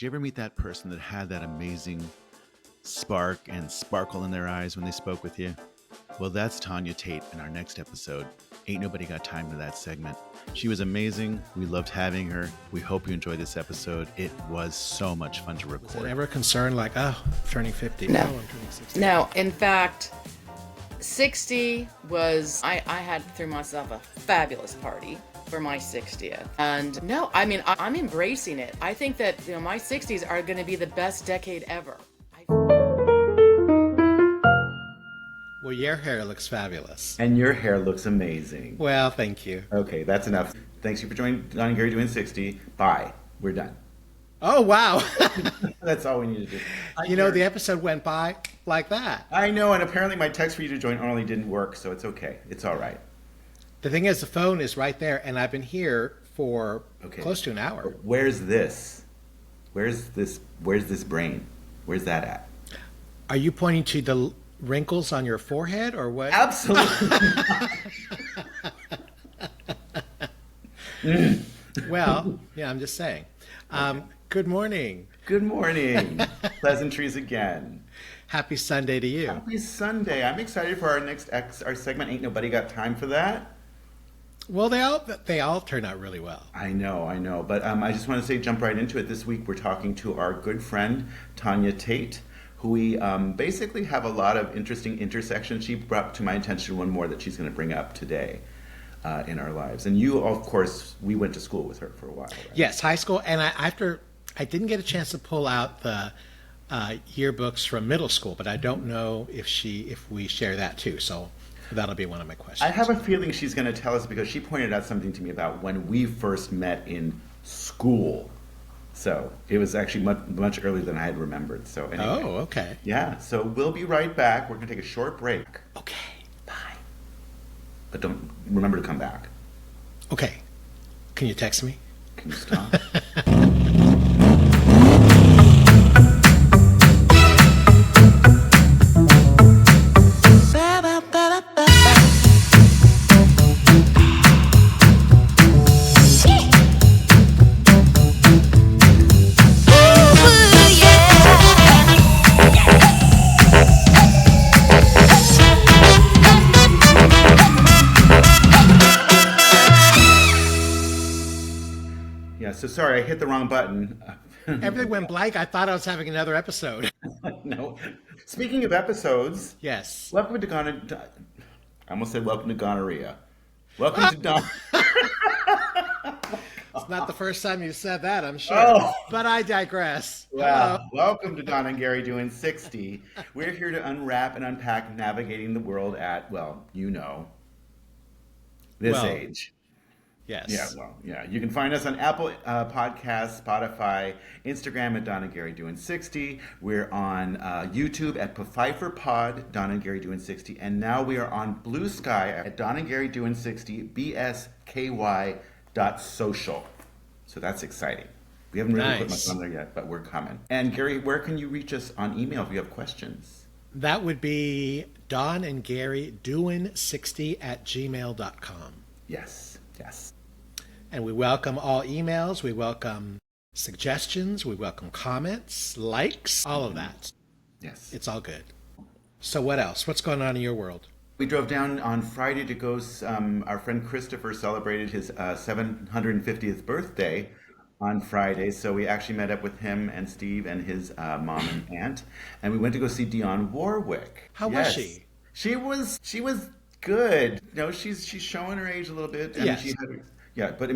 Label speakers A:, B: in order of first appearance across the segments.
A: Did you ever meet that person that had that amazing spark and sparkle in their eyes when they spoke with you? Well, that's Tanya Tate in our next episode. Ain't Nobody Got Time for that segment. She was amazing. We loved having her. We hope you enjoyed this episode. It was so much fun to record.
B: Was it ever a concern like, oh, I'm turning 50?
C: No.
B: Oh, I'm turning 60.
C: No, in fact, 60 was, I had threw myself a fabulous party for my 60th. And no, I mean, I'm embracing it. I think that, my 60s are going to be the best decade ever.
B: Well, your hair looks fabulous.
A: And your hair looks amazing.
B: Well, thank you.
A: Okay, that's enough. Thanks you for joining Don and Gary Doing 60. Bye. We're done.
B: Oh, wow.
A: That's all we need to do.
B: The episode went by like that.
A: I know, and apparently my text for you to join early didn't work, so it's okay. It's all right.
B: The thing is, the phone is right there, and I've been here for close to an hour.
A: Where's this? Where's this brain? Where's that at?
B: Are you pointing to the wrinkles on your forehead or what?
A: Absolutely.
B: Well, yeah, I'm just saying. Good morning.
A: Good morning. Pleasantries again.
B: Happy Sunday to you.
A: Happy Sunday. I'm excited for our next our segment. Ain't Nobody Got Time for that.
B: Well, they all turn out really well.
A: I know. But I just want to say, jump right into it. This week we're talking to our good friend, Tanya Tate, who we basically have a lot of interesting intersections. She brought to my attention one more that she's going to bring up today in our lives. And you, of course, we went to school with her for a while, right?
B: Yes, high school. And I didn't get a chance to pull out the yearbooks from middle school, but I don't know if we share that too. So that'll be one of my questions.
A: I have a feeling she's going to tell us because she pointed out something to me about when we first met in school. So it was actually much earlier than I had remembered. So anyway.
B: Oh, okay.
A: Yeah, so we'll be right back. We're going to take a short break.
B: Okay, bye.
A: But don't remember to come back.
B: Okay. Can you text me?
A: Can you stop? So sorry, I hit the wrong button.
B: Everything went blank. I thought I was having another episode.
A: No. Speaking of episodes.
B: Yes.
A: Welcome to I almost said welcome to gonorrhea. Welcome to Don.
B: It's not the first time you said that, I'm sure.
A: Oh.
B: But I digress.
A: Well, welcome to Don and Gary Doing 60. We're here to unwrap and unpack navigating the world at, this age.
B: Yes.
A: Yeah. You can find us on Apple Podcasts, Spotify, Instagram at Don and Gary Doing 60. We're on YouTube at Pfeiffer Pod, Don and Gary Doing 60. And now we are on Blue Sky at Don and Gary Doing 60, bsky.social. So that's exciting. We haven't really put much on there yet, but we're coming. And Gary, where can you reach us on email if you have questions?
B: That would be Don and Gary Doing 60 at gmail.com.
A: Yes.
B: And we welcome all emails. We welcome suggestions. We welcome comments, likes, all of that.
A: Yes.
B: It's all good. So what else? What's going on in your world?
A: We drove down on Friday to go, our friend Christopher celebrated his 750th birthday on Friday. So we actually met up with him and Steve and his mom and aunt. And we went to go see Dionne Warwick.
B: How was she?
A: She was good. She's showing her age a little bit. And
B: yes.
A: But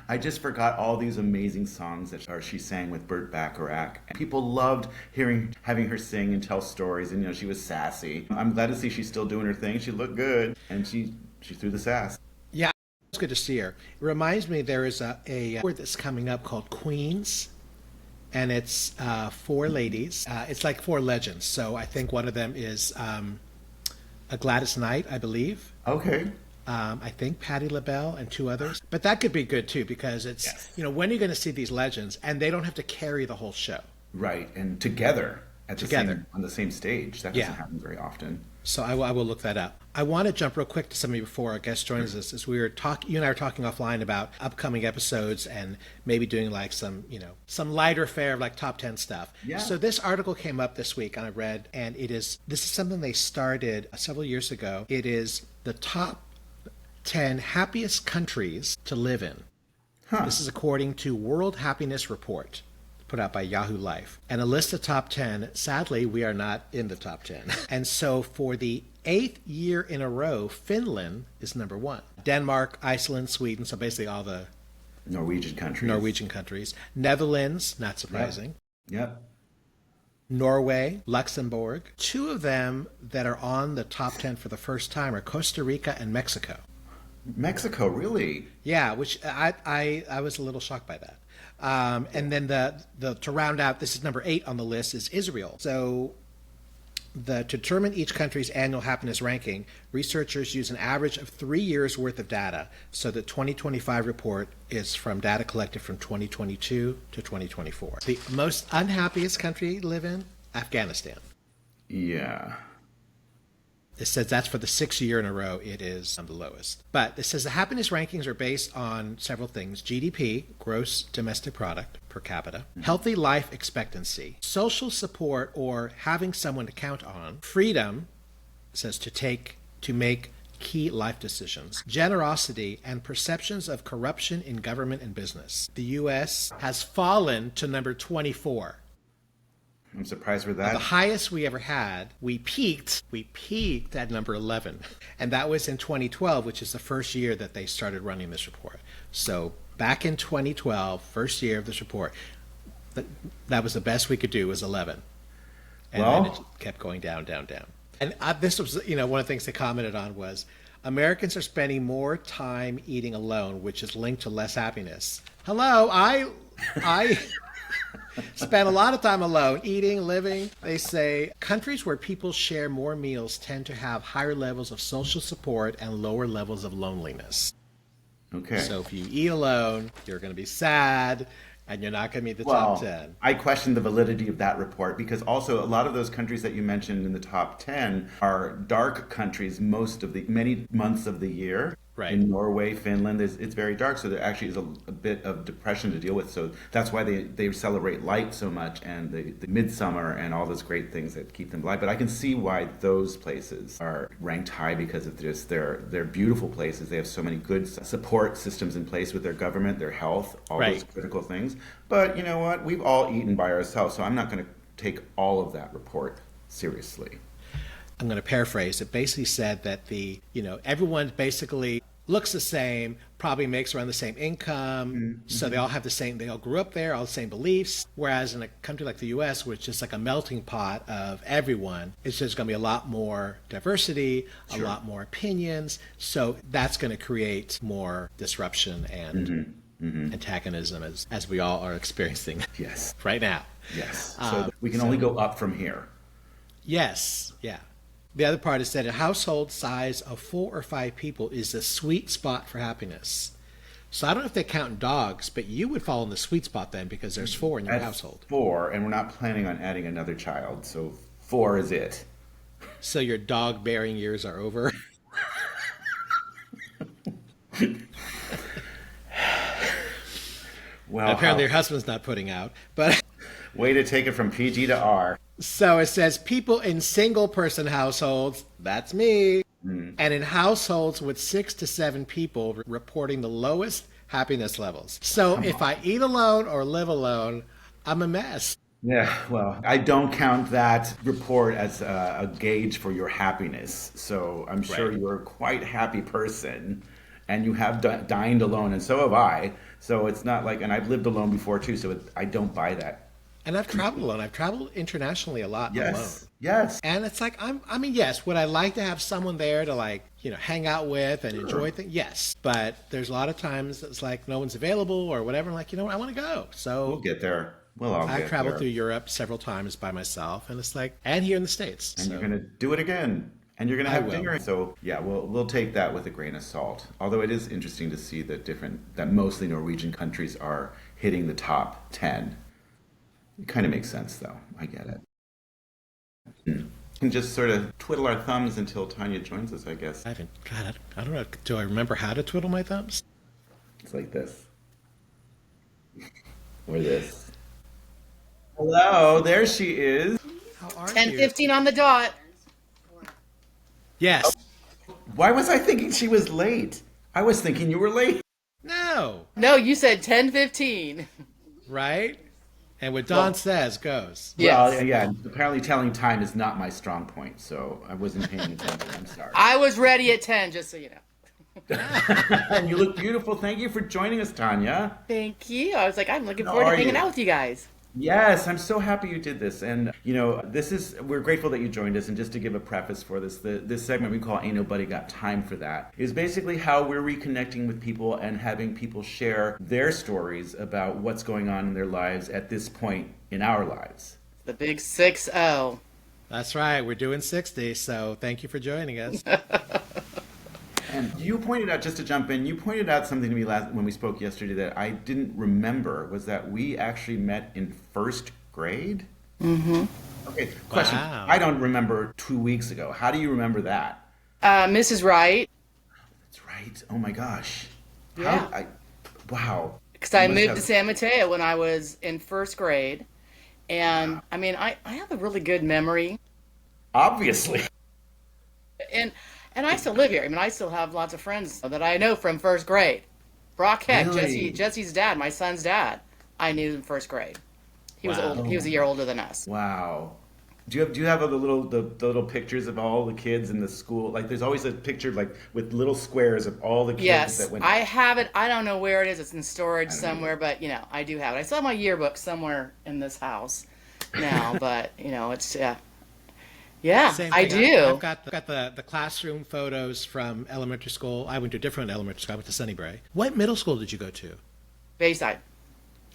A: I just forgot all these amazing songs that she sang with Burt Bacharach. And people loved having her sing and tell stories, and she was sassy. I'm glad to see she's still doing her thing. She looked good, and she threw the sass.
B: Yeah, it's good to see her. It reminds me there is a word that's coming up called Queens, and it's 4 ladies. It's like 4 legends. So I think one of them is a Gladys Knight, I believe.
A: Okay.
B: I think Patti LaBelle and 2 others. But that could be good too, because it's, when are you going to see these legends? And they don't have to carry the whole show.
A: Right. And together on the same stage. That doesn't happen very often.
B: So I will look that up. I want to jump real quick to somebody before our guest joins us. As we were talking, you and I were talking offline about upcoming episodes and maybe doing like some, some lighter fare of like top 10 stuff.
A: Yeah.
B: So this article came up this week and I read, and this is something they started several years ago. It is the top 10 happiest countries to live in.
A: Huh.
B: This is according to World Happiness Report, put out by Yahoo Life. And a list of top 10, sadly, we are not in the top 10. And so for the 8th year in a row, Finland is number 1. Denmark, Iceland, Sweden, so basically all the
A: Norwegian countries.
B: Netherlands, not surprising.
A: Yep.
B: Norway, Luxembourg. 2 of them that are on the top 10 for the first time are Costa Rica and Mexico.
A: Mexico, really?
B: Yeah, which I was a little shocked by that. And then the to round out, this is number 8 on the list, is Israel. So to determine each country's annual happiness ranking, researchers use an average of 3 years worth of data. So the 2025 report is from data collected from 2022 to 2024. The most unhappiest country to live in, Afghanistan.
A: Yeah.
B: It says that's for the 6th year in a row it is the lowest. But it says the happiness rankings are based on several things: GDP, gross domestic product per capita, healthy life expectancy, social support or having someone to count on, freedom, it says to make key life decisions, generosity, and perceptions of corruption in government and business. The U.S. has fallen to number 24.
A: I'm surprised with that.
B: The highest we ever had, we peaked at number 11. And that was in 2012, which is the first year that they started running this report. So back in 2012, first year of this report, that was the best we could do, was 11. And then it kept going down, down, down. And this was, one of the things they commented on was, Americans are spending more time eating alone, which is linked to less happiness. Hello, I spend a lot of time alone, eating, living. They say countries where people share more meals tend to have higher levels of social support and lower levels of loneliness.
A: Okay.
B: So if you eat alone, you're going to be sad, and you're not going to be the top 10.
A: I question the validity of that report, because also a lot of those countries that you mentioned in the top 10 are dark countries many months of the year.
B: Right.
A: In Norway, Finland, it's very dark, so there actually is a bit of depression to deal with. So that's why they celebrate light so much, and the midsummer and all those great things that keep them alive. But I can see why those places are ranked high, because of just they're beautiful places. They have so many good support systems in place with their government, their health, all
B: Right.
A: those critical things. But you know what? We've all eaten by ourselves, so I'm not going to take all of that report seriously.
B: I'm going to paraphrase. It basically said that everyone basically looks the same, probably makes around the same income,
A: Mm-hmm.
B: so they all have they all grew up there, all the same beliefs. Whereas in a country like the U.S., which is like a melting pot of everyone, it's just going to be a lot more diversity, a lot more opinions. So that's going to create more disruption and antagonism, as we all are experiencing
A: Yes.
B: right now.
A: Yes. So we can only go up from here.
B: Yes, yeah. The other part is that a household size of 4 or 5 people is the sweet spot for happiness. So I don't know if they count dogs, but you would fall in the sweet spot then, because there's 4 in your
A: That's
B: household.
A: 4, and we're not planning on adding another child, so 4 is it.
B: So your dog bearing years are over.
A: Well,
B: Apparently your husband's not putting out, but
A: way to take it from PG to R.
B: so it says people in single person households, that's me, and in households with 6 to 7 people reporting the lowest happiness levels. So if I eat alone or live alone, I'm a mess.
A: Yeah, well, I don't count that report as a gauge for your happiness. So I'm sure
B: Right.
A: you're a quite happy person, and you have dined alone, and so have I. So it's not like, and I've lived alone before too, so I don't buy that.
B: And I've traveled alone. I've traveled internationally a lot alone.
A: Yes.
B: And it's like, yes, would I like to have someone there to hang out with and enjoy things? Yes. But there's a lot of times it's like no one's available or whatever. I'm like, I want to go. So
A: We'll get there. We'll all get
B: I've traveled
A: there.
B: through Europe several times by myself, and it's like, and here in the States.
A: And
B: So
A: you're going to do it again. And you're going to
B: I
A: have
B: will.
A: dinner. So yeah, we'll take that with a grain of salt. Although it is interesting to see that mostly Norwegian countries are hitting the top 10. It kind of makes sense, though. I get it. can just sort of twiddle our thumbs until Tanya joins us, I guess.
B: I haven't. God, I don't know. Do I remember how to twiddle my thumbs?
A: It's like this. Or this. Hello, there she is.
B: How are
C: 10:15 on the dot.
B: Yes.
A: Why was I thinking she was late? I was thinking you were late.
B: No.
C: No, you said 10:15.
B: Right? And what Don says goes.
C: Yes.
A: Well, yeah, apparently telling time is not my strong point, so I wasn't paying attention. I'm sorry.
C: I was ready at 10, just so you know.
A: And you look beautiful. Thank you for joining us, Tanya.
C: Thank you. I was like, I'm looking
A: How
C: forward to
A: are
C: hanging
A: you?
C: out with you guys.
A: Yes, I'm so happy you did this. And, we're grateful that you joined us. And just to give a preface for this segment we call Ain't Nobody Got Time for That is basically how we're reconnecting with people and having people share their stories about what's going on in their lives at this point in our lives.
C: The big 6-0.
B: That's right. We're doing 60, so thank you for joining us.
A: And you pointed out, just to jump in, you pointed out something to me when we spoke yesterday that I didn't remember, was that we actually met in first grade?
C: Mm-hmm.
A: Okay, question.
B: Wow.
A: I don't remember 2 weeks ago. How do you remember that?
C: Mrs. Wright,
A: That's right. Oh my gosh.
C: Yeah.
A: Wow.
C: because I
A: You must
C: moved
A: have-
C: to San Mateo when I was in first grade. And, I mean, I have a really good memory.
A: Obviously.
C: And I still live here. I mean, I still have lots of friends that I know from first grade. Brock Heck,
A: Really?
C: Jesse's dad, my son's dad, I knew in first grade. He was
B: Wow.
C: old. He was a year older than us.
A: Wow. Do you have the little pictures of all the kids in the school? Like there's always a picture like with little squares of all the kids
C: Yes,
A: that went.
C: I have it. I don't know where it is. It's in storage
A: I don't
C: somewhere, but I do have it. I still have my yearbook somewhere in this house now, but it's yeah,
B: Same
C: I
B: thing.
C: do.
B: I've got the classroom photos from elementary school. I went to a different elementary school. I went to Sunnybray. What middle school did you go to?
C: Bayside.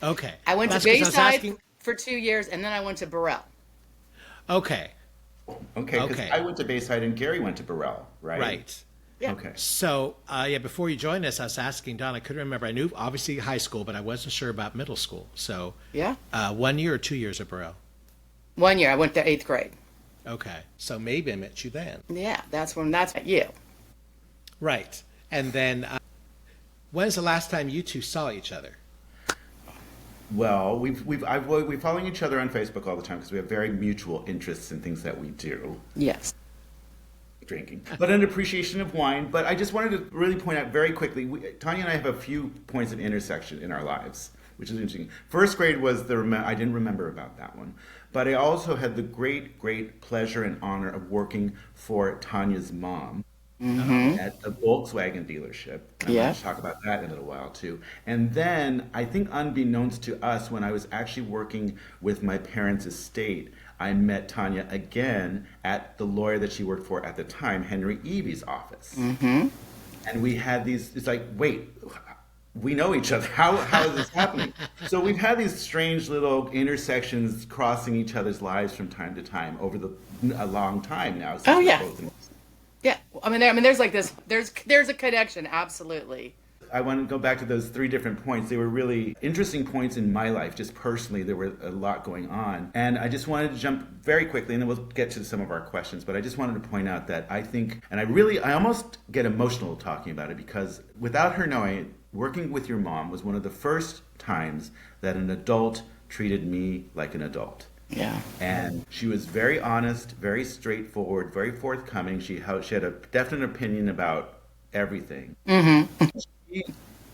B: Okay.
C: I went
B: That's
C: to
B: 'cause I was
C: Bayside
B: asking-
C: for 2 years, and then I went to Burrell.
B: Okay.
A: Okay, because
B: Okay.
A: I went to Bayside and Gary went to Burrell, right?
B: Right.
C: Yeah.
A: Okay.
B: So, before you joined us, I was asking Don, I couldn't remember. I knew, obviously, high school, but I wasn't sure about middle school. So,
C: Yeah.
B: 1 year or 2 years at Burrell?
C: 1 year. I went to 8th grade.
B: Okay. So, maybe I met you then.
C: Yeah, that's you.
B: Right. And then, when's the last time you two saw each other?
A: Well, we're following each other on Facebook all the time because we have very mutual interests in things that we do.
C: Yes.
A: Drinking, but an appreciation of wine. But I just wanted to really point out very quickly, Tanya and I have a few points of intersection in our lives, which is interesting. First grade was I didn't remember about that one, but I also had the great pleasure and honor of working for Tanya's mom. At a Volkswagen dealership. I'm
C: Yeah.
A: going to talk about that in a little while too. And then, I think unbeknownst to us, when I was actually working with my parents' estate, I met Tanya again at the lawyer that she worked for at the time, Henry Evy's office. Mm-hmm. And we had these, it's like, wait, we know each other. How is this happening? So we've had these strange little intersections crossing each other's lives from time to time over a long time now. Since
C: Oh,
A: we're
C: yeah.
A: both in-
C: Yeah. I mean, there's like this. There's a connection. Absolutely.
A: I want to go back to those 3 different points. They were really interesting points in my life, just personally. There were a lot going on. And I just wanted to jump very quickly, and then we'll get to some of our questions. But I just wanted to point out that I think, and I almost get emotional talking about it because without her knowing, working with your mom was one of the first times that an adult treated me like an adult.
C: Yeah.
A: And she was very honest, very straightforward, very forthcoming. She had a definite opinion about everything. Mm-hmm.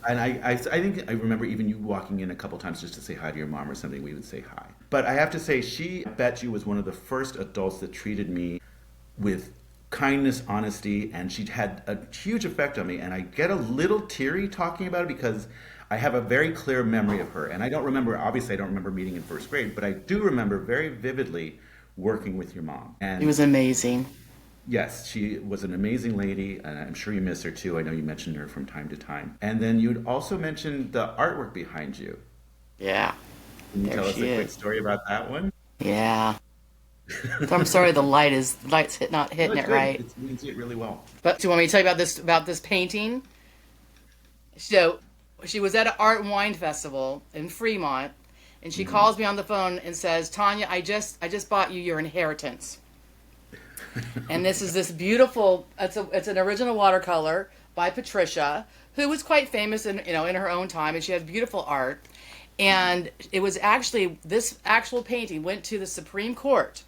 A: And I think I remember even you walking in a couple times just to say hi to your mom or something. We would say hi. But I have to say, I bet you was one of the first adults that treated me with kindness, honesty, and she had a huge effect on me. And I get a little teary talking about it because I have a very clear memory of her. And I don't remember meeting in first grade, but I do remember very vividly working with your mom. And
C: It was amazing.
A: yes, she was an amazing lady, and I'm sure you miss her too. I know you mentioned her from time to time. And then you'd also mentioned the artwork behind you.
C: Yeah.
A: Can you
C: There
A: tell us
C: she
A: a quick
C: is.
A: story about that one?
C: Yeah. So I'm sorry the light's not hitting
A: That's
C: it
A: good.
C: right.
A: You can see it really well.
C: But do you want me to tell you about this painting? So she was at an art and wine festival in Fremont, and she calls me on the phone and says, "Tanya, I just bought you your inheritance." And this is this beautiful. It's an original watercolor by Patricia, who was quite famous in in her own time, and she had beautiful art. And it was actually this actual painting went to the Supreme Court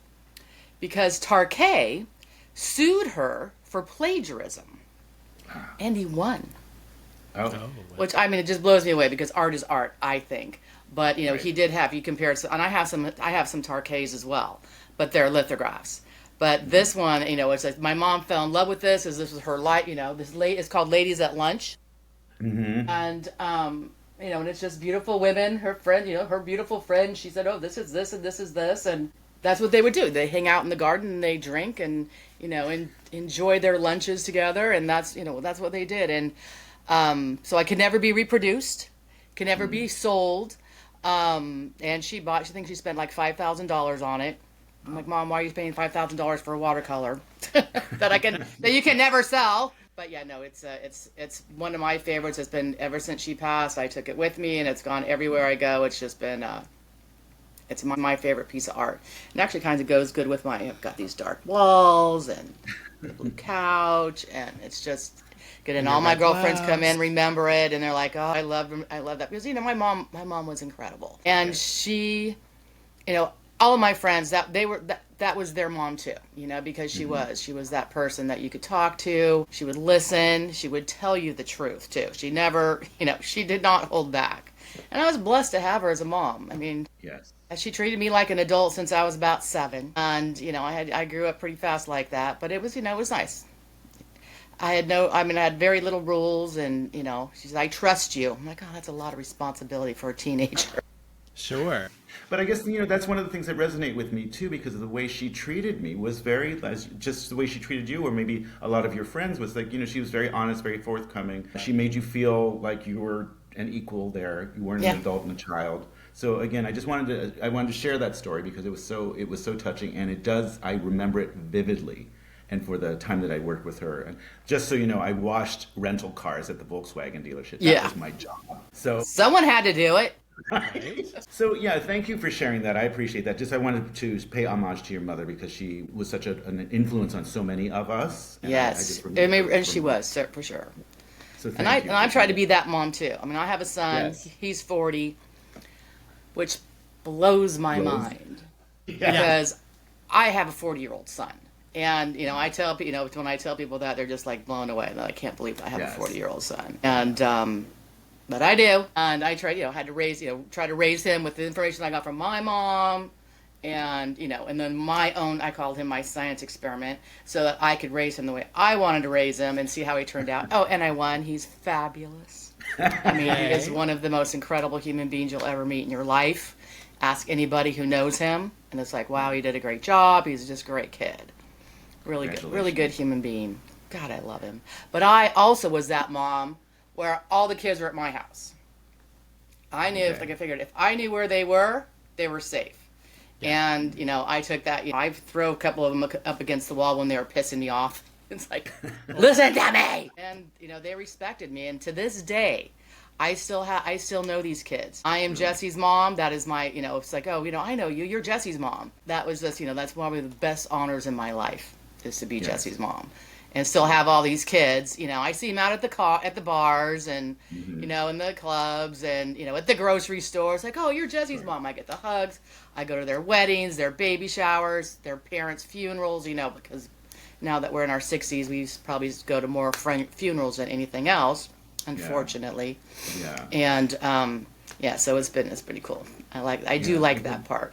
C: because Tate sued her for plagiarism, and he won.
A: Oh.
C: Which, I mean, it just blows me away because art is art, I think. But
A: Right.
C: he did have, you compare it, and I have some Tarkés as well, but they're lithographs. But this one, it's like my mom fell in love with this. This was her light. It's called Ladies at Lunch, and and it's just beautiful women. Her friend, her beautiful friend. She said, "Oh, this is this, and this is this," and that's what they would do. They hang out in the garden and they drink and and enjoy their lunches together, and that's what they did. And so I could never be reproduced, could never be sold. And she thinks she spent like $5,000 on it. I'm like, Mom, why are you paying $5,000 for a watercolor that you can never sell? But yeah, no, it's one of my favorites. It's been ever since she passed. I took it with me, and it's gone everywhere I go. It's just been it's my favorite piece of art. It actually kind of goes good with I've got these dark walls and the blue couch, and it's just good. And all my girlfriends come in, remember it, and they're like, "Oh, I love that," because my mom was incredible, and she, all of my friends that was their mom too, because she was that person that you could talk to. She would listen. She would tell you the truth too. She never, she did not hold back, and I was blessed to have her as a mom. I mean,
A: Yes.
C: she treated me like an adult since I was about 7, and I grew up pretty fast like that. But it was it was nice. I had very little rules, and she said, "I trust you." I'm like, "Oh, that's a lot of responsibility for a teenager."
B: Sure.
A: But I guess that's one of the things that resonate with me too, because of the way she treated me was very just the way she treated you, or maybe a lot of your friends was like she was very honest, very forthcoming. She made you feel like you were an equal there. You weren't an adult and a child. So again, I wanted to share that story because it was so touching, and I remember it vividly. And for the time that I worked with her, and just so you know, I washed rental cars at the Volkswagen dealership. That was my job. So
C: Someone had to do it.
A: So yeah, thank you for sharing that. I appreciate that. Just I wanted to pay homage to your mother because she was such an influence on so many of us. And
C: Yes, she was for sure.
A: So
C: And I try to be that mom too. I mean, I have a son.
A: Yes.
C: He's 40, which blows my mind because I have a 40-year-old son. And I tell when I tell people that, they're just like blown away. And I can't believe I have a 40-year-old son. And but I do. And I tried, had to try to raise him with the information I got from my mom, and and then my own. I called him my science experiment, so that I could raise him the way I wanted to raise him and see how he turned out. Oh, and I won. He's fabulous. I mean, he is one of the most incredible human beings you'll ever meet in your life. Ask anybody who knows him, and it's like, wow, he did a great job. He's just a great kid. Really good human being. God, I love him. But I also was that mom where all the kids were at my house. I knew, I figured if I knew where they were safe. Yeah. And, I took that, I throw a couple of them up against the wall when they were pissing me off. It's like, listen to me! And, they respected me. And to this day, I still know these kids. I am Jesse's mom. That is my, it's like, oh, I know you. You're Jesse's mom. That was just, that's probably the best honors in my life, is to be Jesse's mom. And still have all these kids. I see them out at the bars and, in the clubs and, at the grocery stores. Like, oh, you're Jesse's mom. I get the hugs. I go to their weddings, their baby showers, their parents' funerals, because now that we're in our 60s, we probably go to more funerals than anything else, unfortunately.
A: Yeah.
C: And, so it's pretty cool. I do like that part.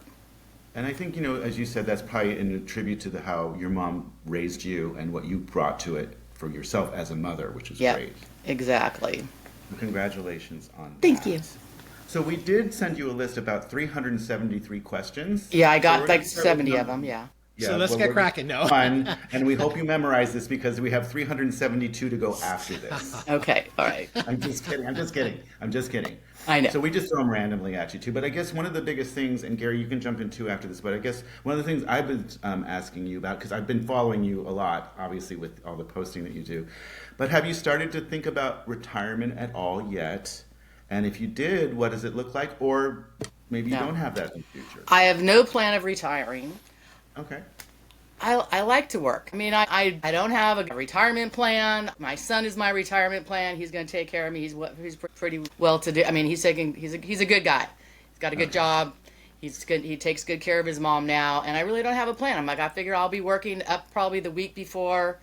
A: And I think, as you said, that's probably in a tribute to how your mom raised you and what you brought to it for yourself as a mother, which is great.
C: Exactly.
A: Well, congratulations on that.
C: Thank you.
A: So we did send you a list about 373 questions.
C: Yeah, I got like 70 of them, yeah.
B: So let's get cracking. No.
A: Fun, and we hope you memorize this because we have 372 to go after this.
C: Okay, all right.
A: I'm just kidding.
C: I know.
A: So we just throw them randomly at you too. But I guess one of the biggest things, and Gary, you can jump in too after this, but I guess one of the things I've been asking you about, because I've been following you a lot, obviously with all the posting that you do, but have you started to think about retirement at all yet? And if you did, what does it look like? Or maybe you don't have that in the future.
C: I have no plan of retiring.
A: Okay.
C: I like to work. I mean, I don't have a retirement plan. My son is my retirement plan. He's going to take care of me. He's pretty well to do. I mean, he's a good guy. He's got a good
A: Okay.
C: job. He's good. He takes good care of his mom now, and I really don't have a plan. I'm like, I figure I'll be working up probably the week before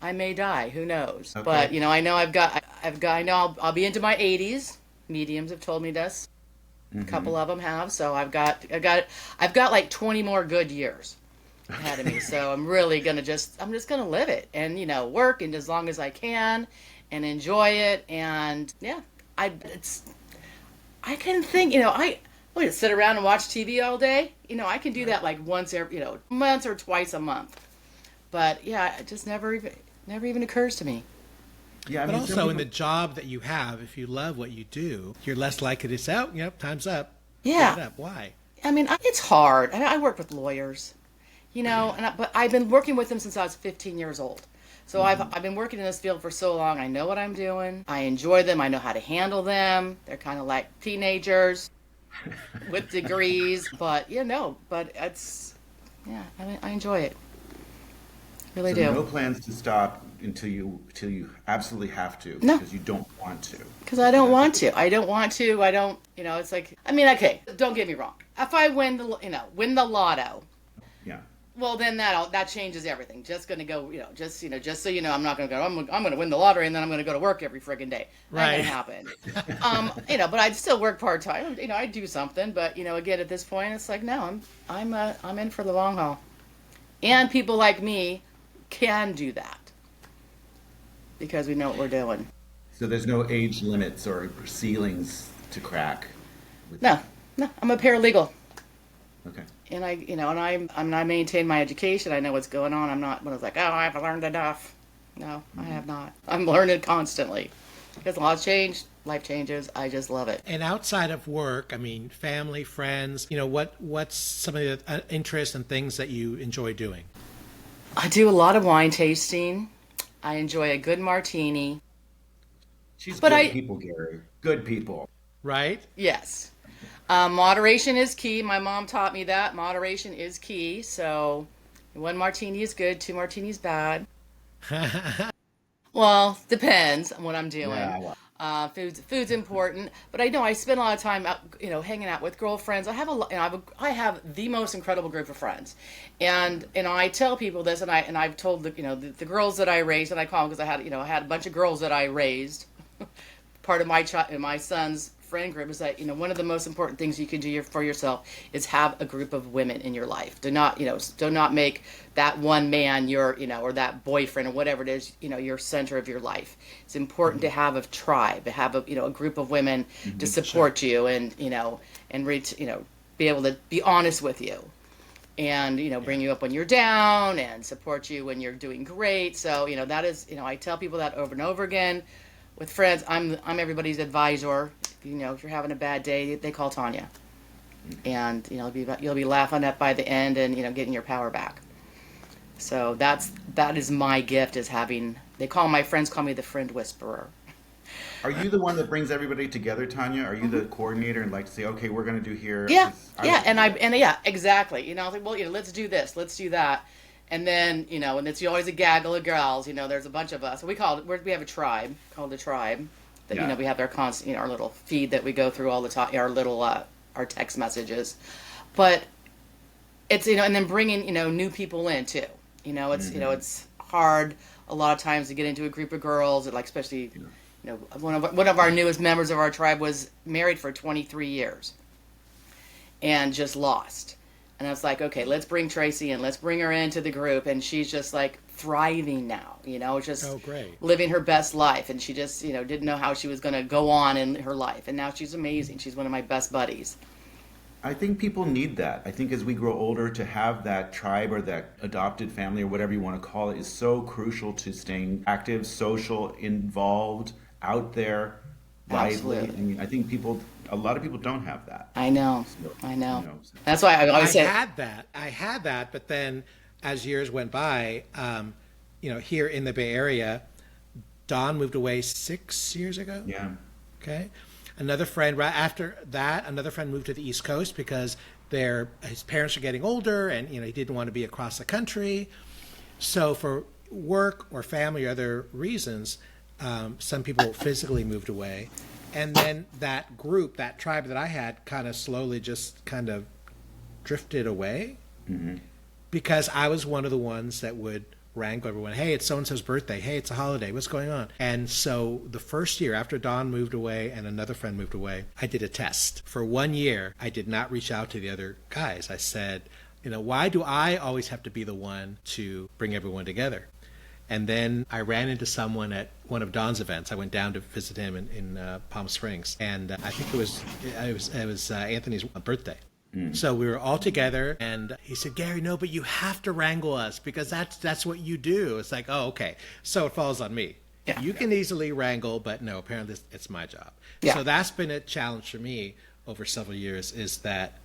C: I may die. Who knows?
A: Okay.
C: But I know I know I'll be into my 80s. Mediums have told me this. A couple of them have. So I've got like 20 more good years ahead of me. So I'm just gonna live it and work and as long as I can and enjoy it. And yeah, I can think, I sit around and watch TV all day. I can do that like once every, once or twice a month. But yeah, it just never even occurs to me.
A: Yeah, I
B: But
A: mean,
B: also in the job that you have, if you love what you do, you're less likely to say, "Oh, yep, time's up."
C: Yeah.
B: Give it up. Why?
C: I mean, it's hard. I work with lawyers, but I've been working with them since I was 15 years old. So I've been working in this field for so long. I know what I'm doing. I enjoy them. I know how to handle them. They're kind of like teenagers with degrees, but I mean, I enjoy it. Really
A: so
C: do.
A: no plans to stop until you absolutely have to
C: No.
A: because you don't want to.
C: Because I don't want to. I don't want to. I don't. It's like. I mean, okay. Don't get me wrong. If I win the lotto,
A: Yeah.
C: well, then that changes everything. Just gonna go. Just so you know, I'm not gonna go. I'm gonna win the lottery and then I'm gonna go to work every friggin' day. That ain't gonna happen. But I'd still work part time. I do something. But again, at this point, it's like no, I'm in for the long haul. And people like me can do that because we know what we're doing.
A: So there's no age limits or ceilings to crack.
C: No, I'm a paralegal.
A: Okay.
C: And I maintain my education. I know what's going on. I'm not when it's like, oh, I've learned enough. No, I have not. I'm learning constantly because a lot's changed. Life changes. I just love it.
B: And outside of work, I mean, family, friends, what's some of the interests and things that you enjoy doing?
C: I do a lot of wine tasting. I enjoy a good martini.
A: She's
C: But
A: good people, Gary. Good people.
B: Right?
C: Yes. Moderation is key. My mom taught me that. Moderation is key. So one martini is good, two martinis bad. Well, depends on what I'm doing.
A: Yeah, well,
C: Food's important, but I know I spend a lot of time out, hanging out with girlfriends. I have I have the most incredible group of friends, and I tell people this, and I've told the girls that I raised, and I call them because I had a bunch of girls that I raised. Part of my son's friend group is that one of the most important things you can do for yourself is have a group of women in your life. Do not make that one man your or that boyfriend or whatever it is your center of your life. It's important to have a tribe, to have a group of women to support you and be able to be honest with you and bring you up when you're down and support you when you're doing great. So that is I tell people that over and over again. With friends, I'm everybody's advisor. If you're having a bad day, they call Tanya, and you'll be laughing at by the end, and getting your power back. So that is my gift is having. My friends call me the friend whisperer.
A: are you the one that brings everybody together, Tanya? Are you the coordinator and like to say, okay, we're going to do here?
C: Yeah,
A: 'Cause I
C: yeah,
A: like to do
C: yeah, exactly. I was like, well, let's do this, let's do that, and then and it's always a gaggle of girls. There's a bunch of us. We have a tribe called the tribe. That
A: Yeah.
C: We have our constant, our little feed that we go through all the time, our little our text messages, but it's and then bringing new people in too. It's it's hard a lot of times to get into a group of girls, and like especially one of our newest members of our tribe was married for 23 years and just lost. And I was like, okay, let's bring Tracy in. Let's bring her into the group. And she's just like thriving now, just
B: Oh, great.
C: living her best life. And she just, didn't know how she was going to go on in her life. And now she's amazing. She's one of my best buddies.
A: I think people need that. I think as we grow older, to have that tribe or that adopted family or whatever you want to call it is so crucial to staying active, social, involved, out there, lively.
C: Absolutely.
A: I mean, I think a lot of people don't have that.
C: I know.
A: So,
C: I know.
A: so-
C: That's why I always say,
B: I had that, but then as years went by, here in the Bay Area, Don moved away 6 years ago.
A: Yeah.
B: Okay. Another friend, right after that, another friend moved to the East Coast because his parents are getting older, and he didn't want to be across the country. So for work or family or other reasons, some people physically moved away. And then that group, that tribe that I had, kind of slowly just kind of drifted away, because I was one of the ones that would wrangle everyone. Hey, it's so-and-so's birthday. Hey, it's a holiday. What's going on? And so the first year after Don moved away and another friend moved away, I did a test. For 1 year, I did not reach out to the other guys. I said, why do I always have to be the one to bring everyone together? And then I ran into someone at one of Don's events. I went down to visit him in Palm Springs, and I think it was Anthony's birthday. So we were all together, and he said, "Gary, no, but you have to wrangle us because that's what you do." It's like, oh, okay. So it falls on me. Yeah. You can easily wrangle, but no, apparently it's my job. Yeah. So that's been a challenge for me over several years, is that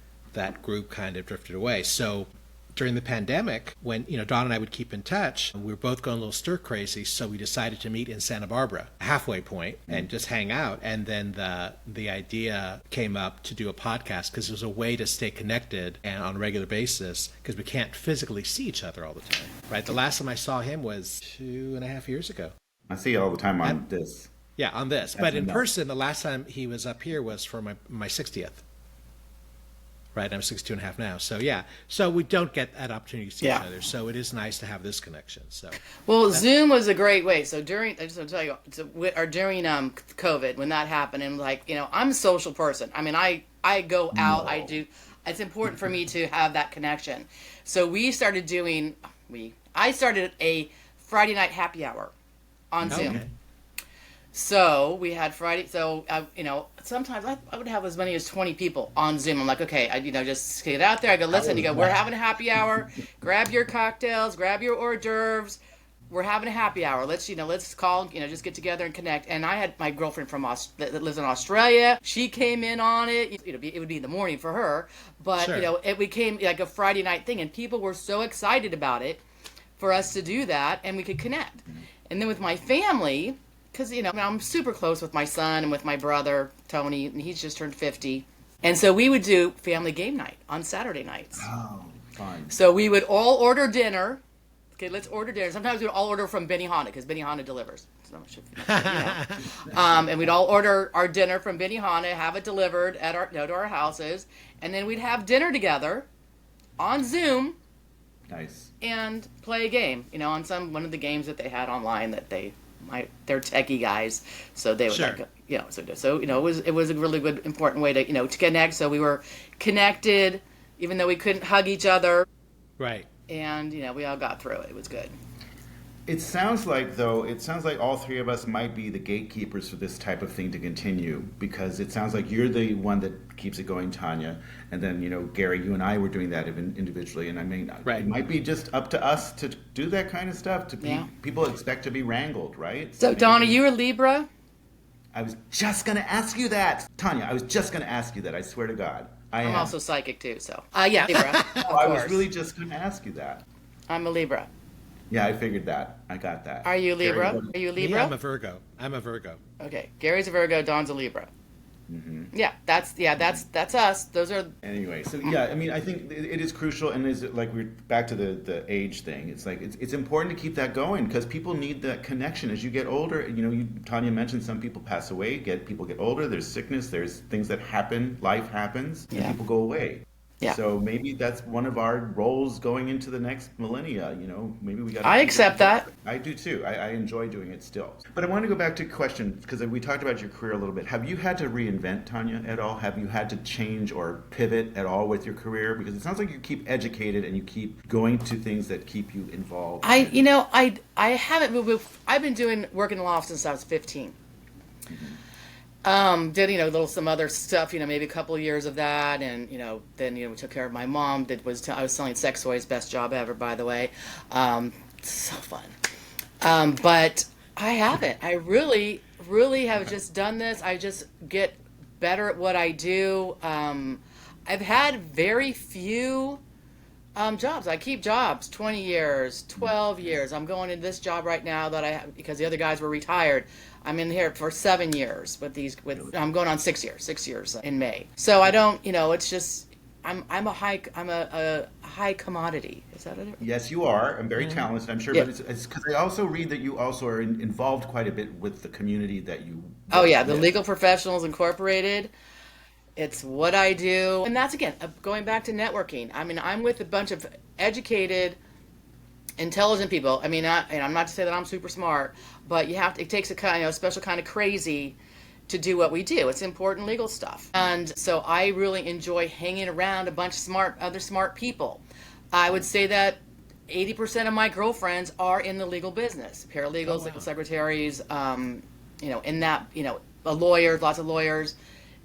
B: group kind of drifted away. So during the pandemic, when Don and I would keep in touch, we were both going a little stir crazy, so we decided to meet in Santa Barbara, halfway point, and just hang out. And then the idea came up to do a podcast, because it was a way to stay connected and on a regular basis, because we can't physically see each other all the time, right? The last time I saw him was 2.5 years ago.
A: I see you all the time on this.
B: Yeah, on this. But in person, the last time he was up here was for my 60th. Right, I'm 62 and a half now. So yeah, so we don't get that opportunity to see each other. So it is nice to have this connection. So
C: Zoom was a great way. So during during COVID, when that happened, and I'm a social person. I mean, I go out. I do. It's important for me to have that connection. So we started doing. I started a Friday night happy hour on Zoom.
B: Okay.
C: So we had Friday. So sometimes I would have as many as 20 people on Zoom. I'm like, okay, I just get out there. I go, listen. You go, we're having a happy hour. Grab your cocktails. Grab your hors d'oeuvres. We're having a happy hour. Let's call. Just get together and connect. And I had my girlfriend that lives in Australia. She came in on it. It would be in the morning for her, but
B: sure.
C: It became like a Friday night thing, and people were so excited about it for us to do that, and we could connect. And then with my family. Because, I'm super close with my son and with my brother, Tony, and he's just turned 50. And so we would do family game night on Saturday nights.
A: Oh, fun.
C: So we would all order dinner. Okay, let's order dinner. Sometimes we'd all order from Benihana, because Benihana delivers. And we'd all order our dinner from Benihana, have it delivered to our houses. And then we'd have dinner together on Zoom.
A: Nice. And
C: play a game, on one of the games that they had online that they're techie guys, so they would
B: sure.
C: it was a really good, important way to connect. So we were connected, even though we couldn't hug each other.
B: Right.
C: And we all got through it. It was good.
A: It sounds like all three of us might be the gatekeepers for this type of thing to continue, because it sounds like you're the one that keeps it going, Tanya, and then Gary, you and I were doing that individually, and I mean,
B: right.
A: It might be just up to us to do that kind of stuff. People expect to be wrangled, right?
C: So Donna, you a Libra?
A: I was just going to ask you that, Tanya. I was just going to ask you that. I swear to God, I'm
C: also psychic too. So yeah, Libra.
A: I was really just going to ask you that.
C: I'm a Libra.
A: Yeah, I figured that. I got that.
C: Are you Libra? Are you Libra?
B: Me, I'm a Virgo.
C: Okay, Gary's a Virgo. Don's a Libra.
A: Mm-hmm.
C: Yeah, that's us. Those are.
A: Anyway, so yeah, I mean, I think it is crucial, and is like we're back to the age thing. It's like it's important to keep that going, because people need that connection as you get older. Tanya mentioned some people pass away, people get older. There's sickness. There's things that happen. Life happens, and people go away. Yeah. So maybe that's one of our roles going into the next millennia. Maybe we got.
C: I accept that.
A: I do too. I enjoy doing it still. But I want to go back to a question, because we talked about your career a little bit. Have you had to reinvent, Tanya, at all? Have you had to change or pivot at all with your career? Because it sounds like you keep educated and you keep going to things that keep you involved.
C: I haven't moved. I've been working in the law since I was 15. Mm-hmm. Did some other stuff, maybe a couple of years of that, and then we took care of my mom. I was selling sex toys, best job ever, by the way. So fun. But I haven't. I really, really have just done this. I just get better at what I do. I've had very few jobs. I keep jobs 20 years, 12 years. I'm going into this job right now that I have because the other guys were retired. I'm in here for 7 years I'm going on 6 years in May. So I don't, it's just, I'm a high commodity. Is that it?
A: Yes, you are. I'm very talented, I'm sure,
C: Yeah.
A: but it's because I also read that you also are involved quite a bit with the community that you
C: Oh
A: work
C: yeah, the
A: with.
C: Legal Professionals Incorporated. It's what I do, and that's again going back to networking. I mean, I'm with a bunch of educated, intelligent people. I mean, and I'm not to say that I'm super smart, but you have to, it takes a kind, special kind of crazy to do what we do. It's important legal stuff. And so I really enjoy hanging around a bunch of other smart people. I would say that 80% of my girlfriends are in the legal business,
B: Oh,
C: paralegals, legal
B: wow.
C: secretaries, in that, a lawyer, lots of lawyers.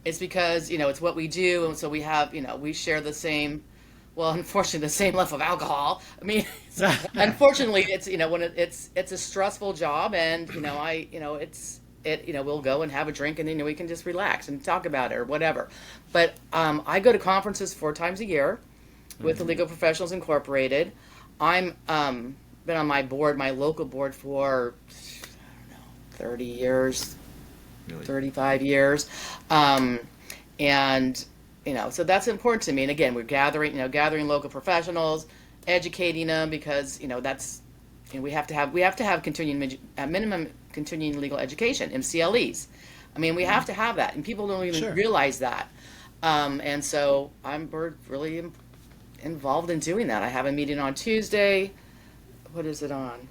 C: It's because, it's what we do. And so we have, we share the same, well, unfortunately, the same level of alcohol. I mean, unfortunately, it's, when it's a stressful job, and, we'll go and have a drink, and then we can just relax and talk about it or whatever. But I go to conferences 4 times a year with the Legal Professionals Incorporated. I'm been on my local board for, I don't know, 30 years,
A: Really.
C: 35 years. And, so that's important to me. And again, we're gathering local professionals, educating them, because, that's, we have to have continuing, minimum continuing legal education, MCLEs. I mean, we have to have that, and people don't even
B: Sure.
C: realize that. And so we're really involved in doing that. I have a meeting on Tuesday. What is it on?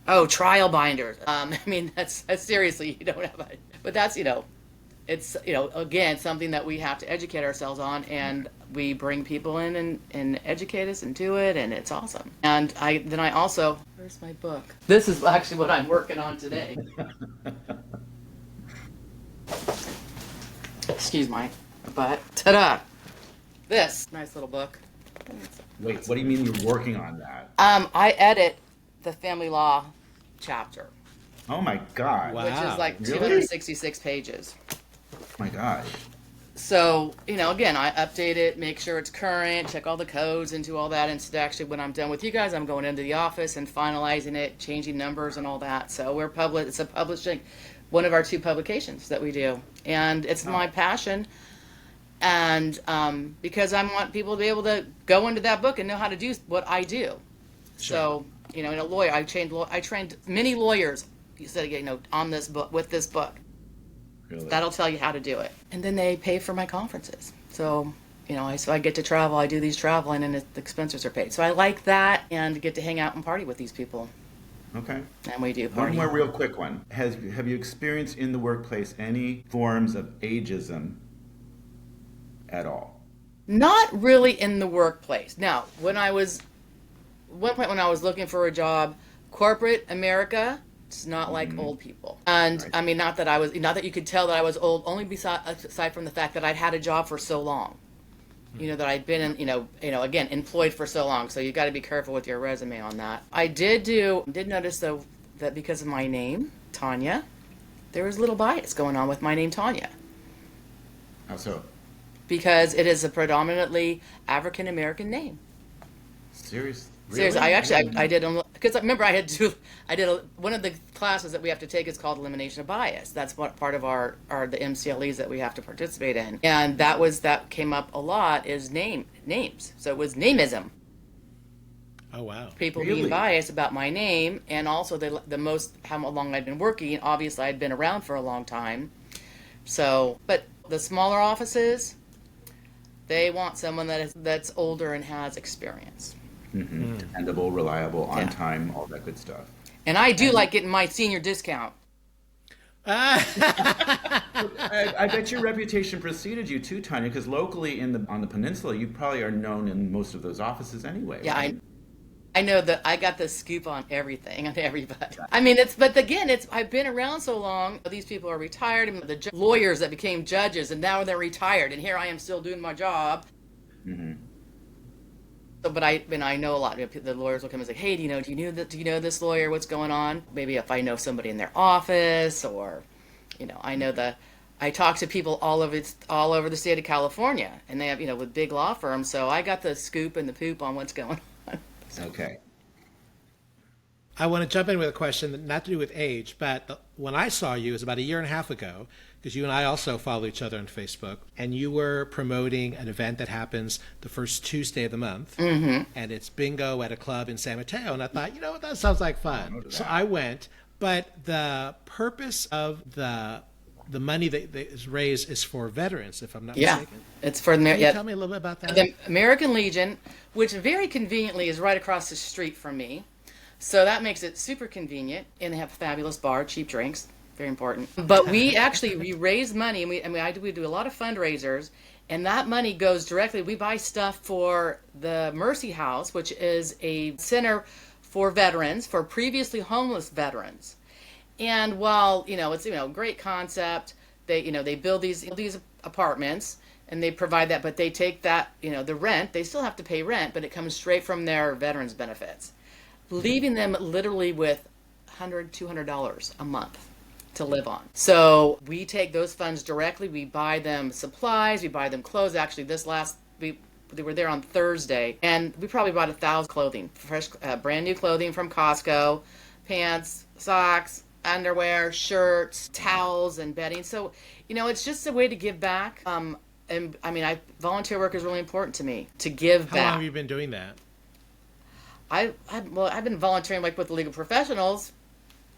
C: Oh, trial binders. I mean, that's seriously, you don't have a, but that's, it's, again, something that we have to educate ourselves on, and we bring people in and educate us and do it, and it's awesome. And I also, where's my book? This is actually what I'm working on today. Excuse my butt. Ta-da! This nice little book.
A: Wait, what do you mean you're working on that?
C: I edit the family law chapter,
A: Oh my God.
B: Wow.
C: which is like
A: Really?
C: 266 pages.
A: Oh my gosh.
C: So, again, I update it, make sure it's current, check all the codes, and do all that. And so actually, when I'm done with you guys, I'm going into the office and finalizing it, changing numbers and all that. So it's a publishing, one of our 2 publications that we do. And it's my passion. And because I want people to be able to go into that book and know how to do what I do. So, in a lawyer, I trained many lawyers, on this book, with this book.
A: Really?
C: That'll tell you how to do it. And then they pay for my conferences. So, so I get to travel. I do these traveling, and the expenses are paid. So I like that, and get to hang out and party with these people.
A: Okay.
C: And we do
A: One
C: party.
A: more real quick one. Have you experienced in the workplace any forms of ageism at all?
C: Not really in the workplace. Now, one point when I was looking for a job, corporate America, it's not like old people. And
A: Right.
C: I mean, not that you could tell that I was old, only aside from the fact that I'd had a job for so long. That I'd been again, employed for so long. So you got to be careful with your resume on that. I did notice though that because of my name, Tanya, there was a little bias going on with my name, Tanya,
A: How so?
C: because it is a predominantly African American name.
A: Serious?
C: Seriously,
A: Really?
C: I did, because I remember one of the classes that we have to take is called elimination of bias. That's what part of our the MCLEs that we have to participate in, and that came up a lot is names. So it was nameism.
B: Oh, wow.
C: People
A: Really?
C: being biased about my name, and also how long I'd been working. Obviously, I'd been around for a long time. So, but the smaller offices, they want someone that's older and has experience.
A: Dependable, reliable, on
C: Yeah.
A: time, all that good stuff.
C: And I do like getting my senior discount.
A: I bet your reputation preceded you too, Tanya, because locally on the peninsula, you probably are known in most of those offices anyway.
C: Yeah,
A: right?
C: I know that I got the scoop on everything, on everybody. I mean, but again, I've been around so long. These people are retired, and the lawyers that became judges, and now they're retired, and here I am still doing my job. So, but I know a lot. The lawyers will come and say, "Hey, do you know this lawyer? What's going on?" Maybe if I know somebody in their office, or, I talk to people all over the state of California, and they have with big law firms. So I got the scoop and the poop on what's going on.
A: Okay.
B: I want to jump in with a question that not to do with age, but when I saw you, it was about a year and a half ago, because you and I also follow each other on Facebook, and you were promoting an event that happens the first Tuesday of the month, and it's bingo at a club in San Mateo. And I thought, you know what, that sounds like fun. So I went, but the purpose of the money that is raised is for veterans, if I'm not mistaken.
C: It's for the
B: Can you tell me a little bit about that?
C: The American Legion, which very conveniently is right across the street from me. So that makes it super convenient, and they have a fabulous bar, cheap drinks, very important. But we raise money, and we do a lot of fundraisers, and that money goes directly. We buy stuff for the Mercy House, which is a center for veterans, for previously homeless veterans. And while it's great concept, they build these apartments and they provide that, but they take that the rent. They still have to pay rent, but it comes straight from their veterans benefits, leaving them literally with $100-$200 a month to live on. So we take those funds directly. We buy them supplies. We buy them clothes. Actually, they were there on Thursday, and we probably bought 1,000 clothing, fresh, brand new clothing from Costco, pants, socks, underwear, shirts, towels, and bedding. So, it's just a way to give back. And volunteer work is really important to me, to give back.
B: How long have you been doing that?
C: I've been volunteering with the League of Professionals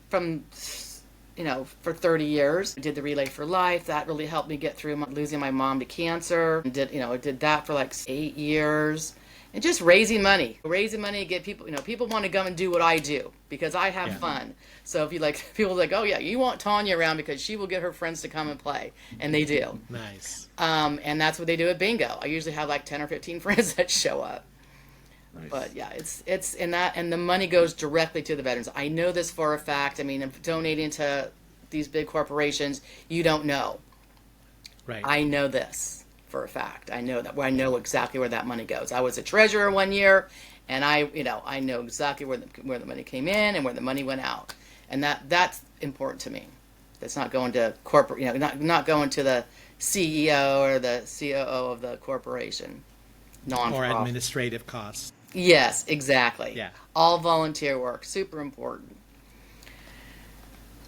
C: from, for 30 years. I did the Relay for Life. That really helped me get through losing my mom to cancer. I did that for 8 years. And just raising money to get people, people want to come and do what I do because I have fun. So if people are like, oh yeah, you want Tanya around because she will get her friends to come and play. And they do.
B: Nice.
C: And that's what they do at bingo. I usually have 10 or 15 friends that show up. Nice. But yeah, it's in that, and the money goes directly to the veterans. I know this for a fact. If donating to these big corporations, you don't know.
B: Right.
C: I know this for a fact. I know that. I know exactly where that money goes. I was a treasurer one year, and I know exactly where the money came in and where the money went out, and that's important to me. That's not going to corporate, not going to the CEO or the COO of the corporation.
B: Or administrative costs.
C: Yes, exactly.
B: Yeah.
C: All volunteer work, super important.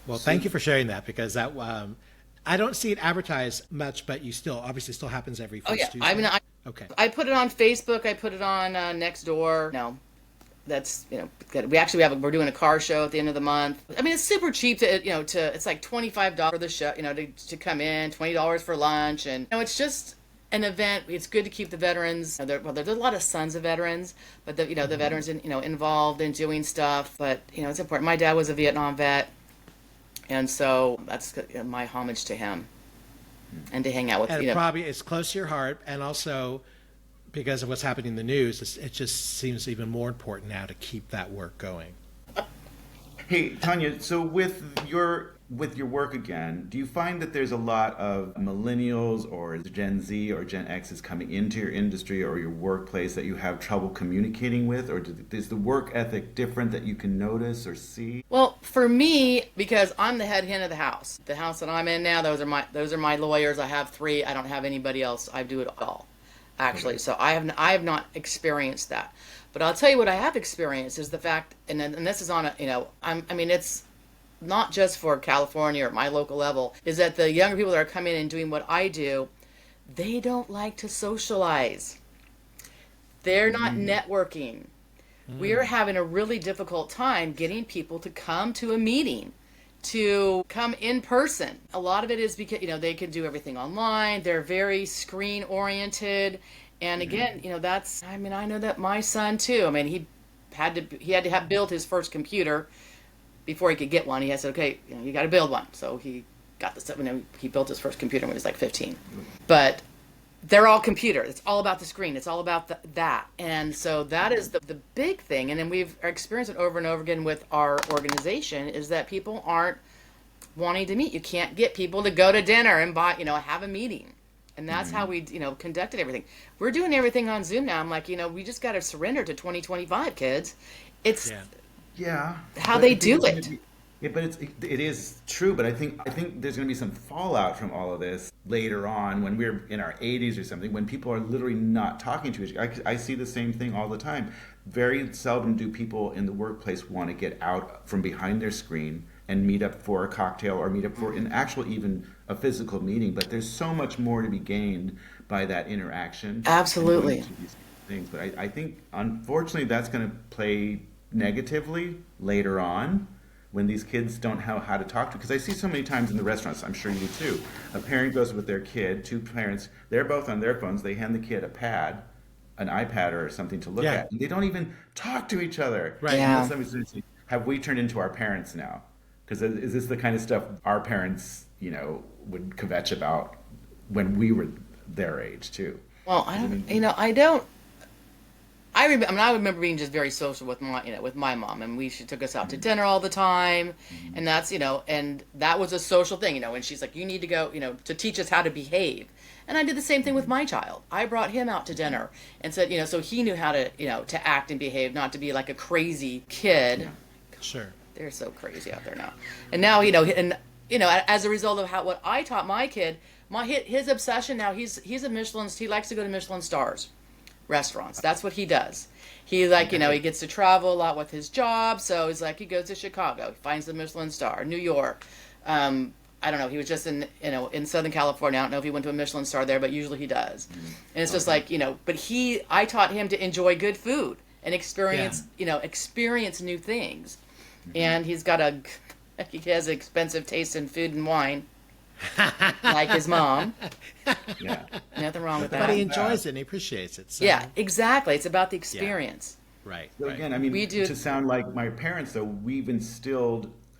B: Well, thank you for sharing that, because that I don't see it advertised much, but obviously still happens every first Tuesday. Okay.
C: I put it on Facebook. I put it on Nextdoor. No, that's good. We're doing a car show at the end of the month. It's super cheap to it's like $25 for the show. To come in, $20 for lunch, and it's just an event. It's good to keep the veterans. There's a lot of sons of veterans, but the veterans involved in doing stuff. But it's important. My dad was a Vietnam vet, and so that's my homage to him, and to hang out with.
B: And it probably is close to your heart, and also because of what's happening in the news, it just seems even more important now to keep that work going.
A: Hey, Tanya, so with your work again, do you find that there's a lot of millennials or Gen Z or Gen X is coming into your industry or your workplace that you have trouble communicating with, or is the work ethic different that you can notice or see?
C: Well, for me, because I'm the head hen of the house that I'm in now, those are my lawyers. I have 3. I don't have anybody else. I do it all, actually. Okay. So I have not experienced that. But I'll tell you what I have experienced is the fact, and this is on it's not just for California or my local level, is that the younger people that are coming in and doing what I do, they don't like to socialize. They're not networking. We are having a really difficult time getting people to come to a meeting, to come in person. A lot of it is because, they can do everything online. They're very screen oriented. And again, that's, I know that my son too, he had to have built his first computer before he could get one. He had said, okay, you got to build one. So he got the stuff, he built his first computer when he was 15. But they're all computer. It's all about the screen. It's all about that. And so that is the big thing. And then we've experienced it over and over again with our organization, is that people aren't wanting to meet. You can't get people to go to dinner and have a meeting. And that's how we, conducted everything. We're doing everything on Zoom now. I'm like, we just got to surrender to 2025, kids. It's how they do it.
A: Yeah, but it is true. But I think there's going to be some fallout from all of this later on when we're in our 80s or something, when people are literally not talking to each other. I see the same thing all the time. Very seldom do people in the workplace want to get out from behind their screen and meet up for a cocktail or meet up for an actual, even a physical meeting. But there's so much more to be gained by that interaction. And
C: Absolutely.
A: going to these things. But I think unfortunately that's going to play negatively later on when these kids don't know how to talk to. Because I see so many times in the restaurants, I'm sure you do too, a parent goes with their kid, two parents, they're both on their phones, they hand the kid a pad, an iPad or something to look
B: Yeah.
A: at, and they don't even talk to each other.
B: Right.
A: And
C: Yeah.
A: then somebody says, have we turned into our parents now? Because is this the kind of stuff our parents, would kvetch about when we were their age too?
C: Well, I don't, I don't. I remember being just very social with my mom, and she took us out to dinner all the time, and that's, and that was a social thing, and she's like, you need to go, to teach us how to behave. And I did the same thing with my child. I brought him out to dinner and said, so he knew how to, to act and behave, not to be like a crazy kid.
B: Sure.
C: They're so crazy out there now. And now, as a result of what I taught my kid, his obsession now, he likes to go to Michelin stars restaurants. That's what he does. He he gets to travel a lot with his job. So he's like, he goes to Chicago, he finds the Michelin star, New York. I don't know. He was just in Southern California. I don't know if he went to a Michelin star there, but usually he does. And it's just like, but I taught him to enjoy good food and experience new things. And he has expensive taste in food and wine, like his mom.
A: Yeah.
C: Nothing wrong with that.
B: But he enjoys it and he appreciates it. So.
C: Yeah, exactly. It's about the experience.
B: Right.
A: So
B: right.
A: again, I mean,
C: We do-
A: to sound like my parents, though,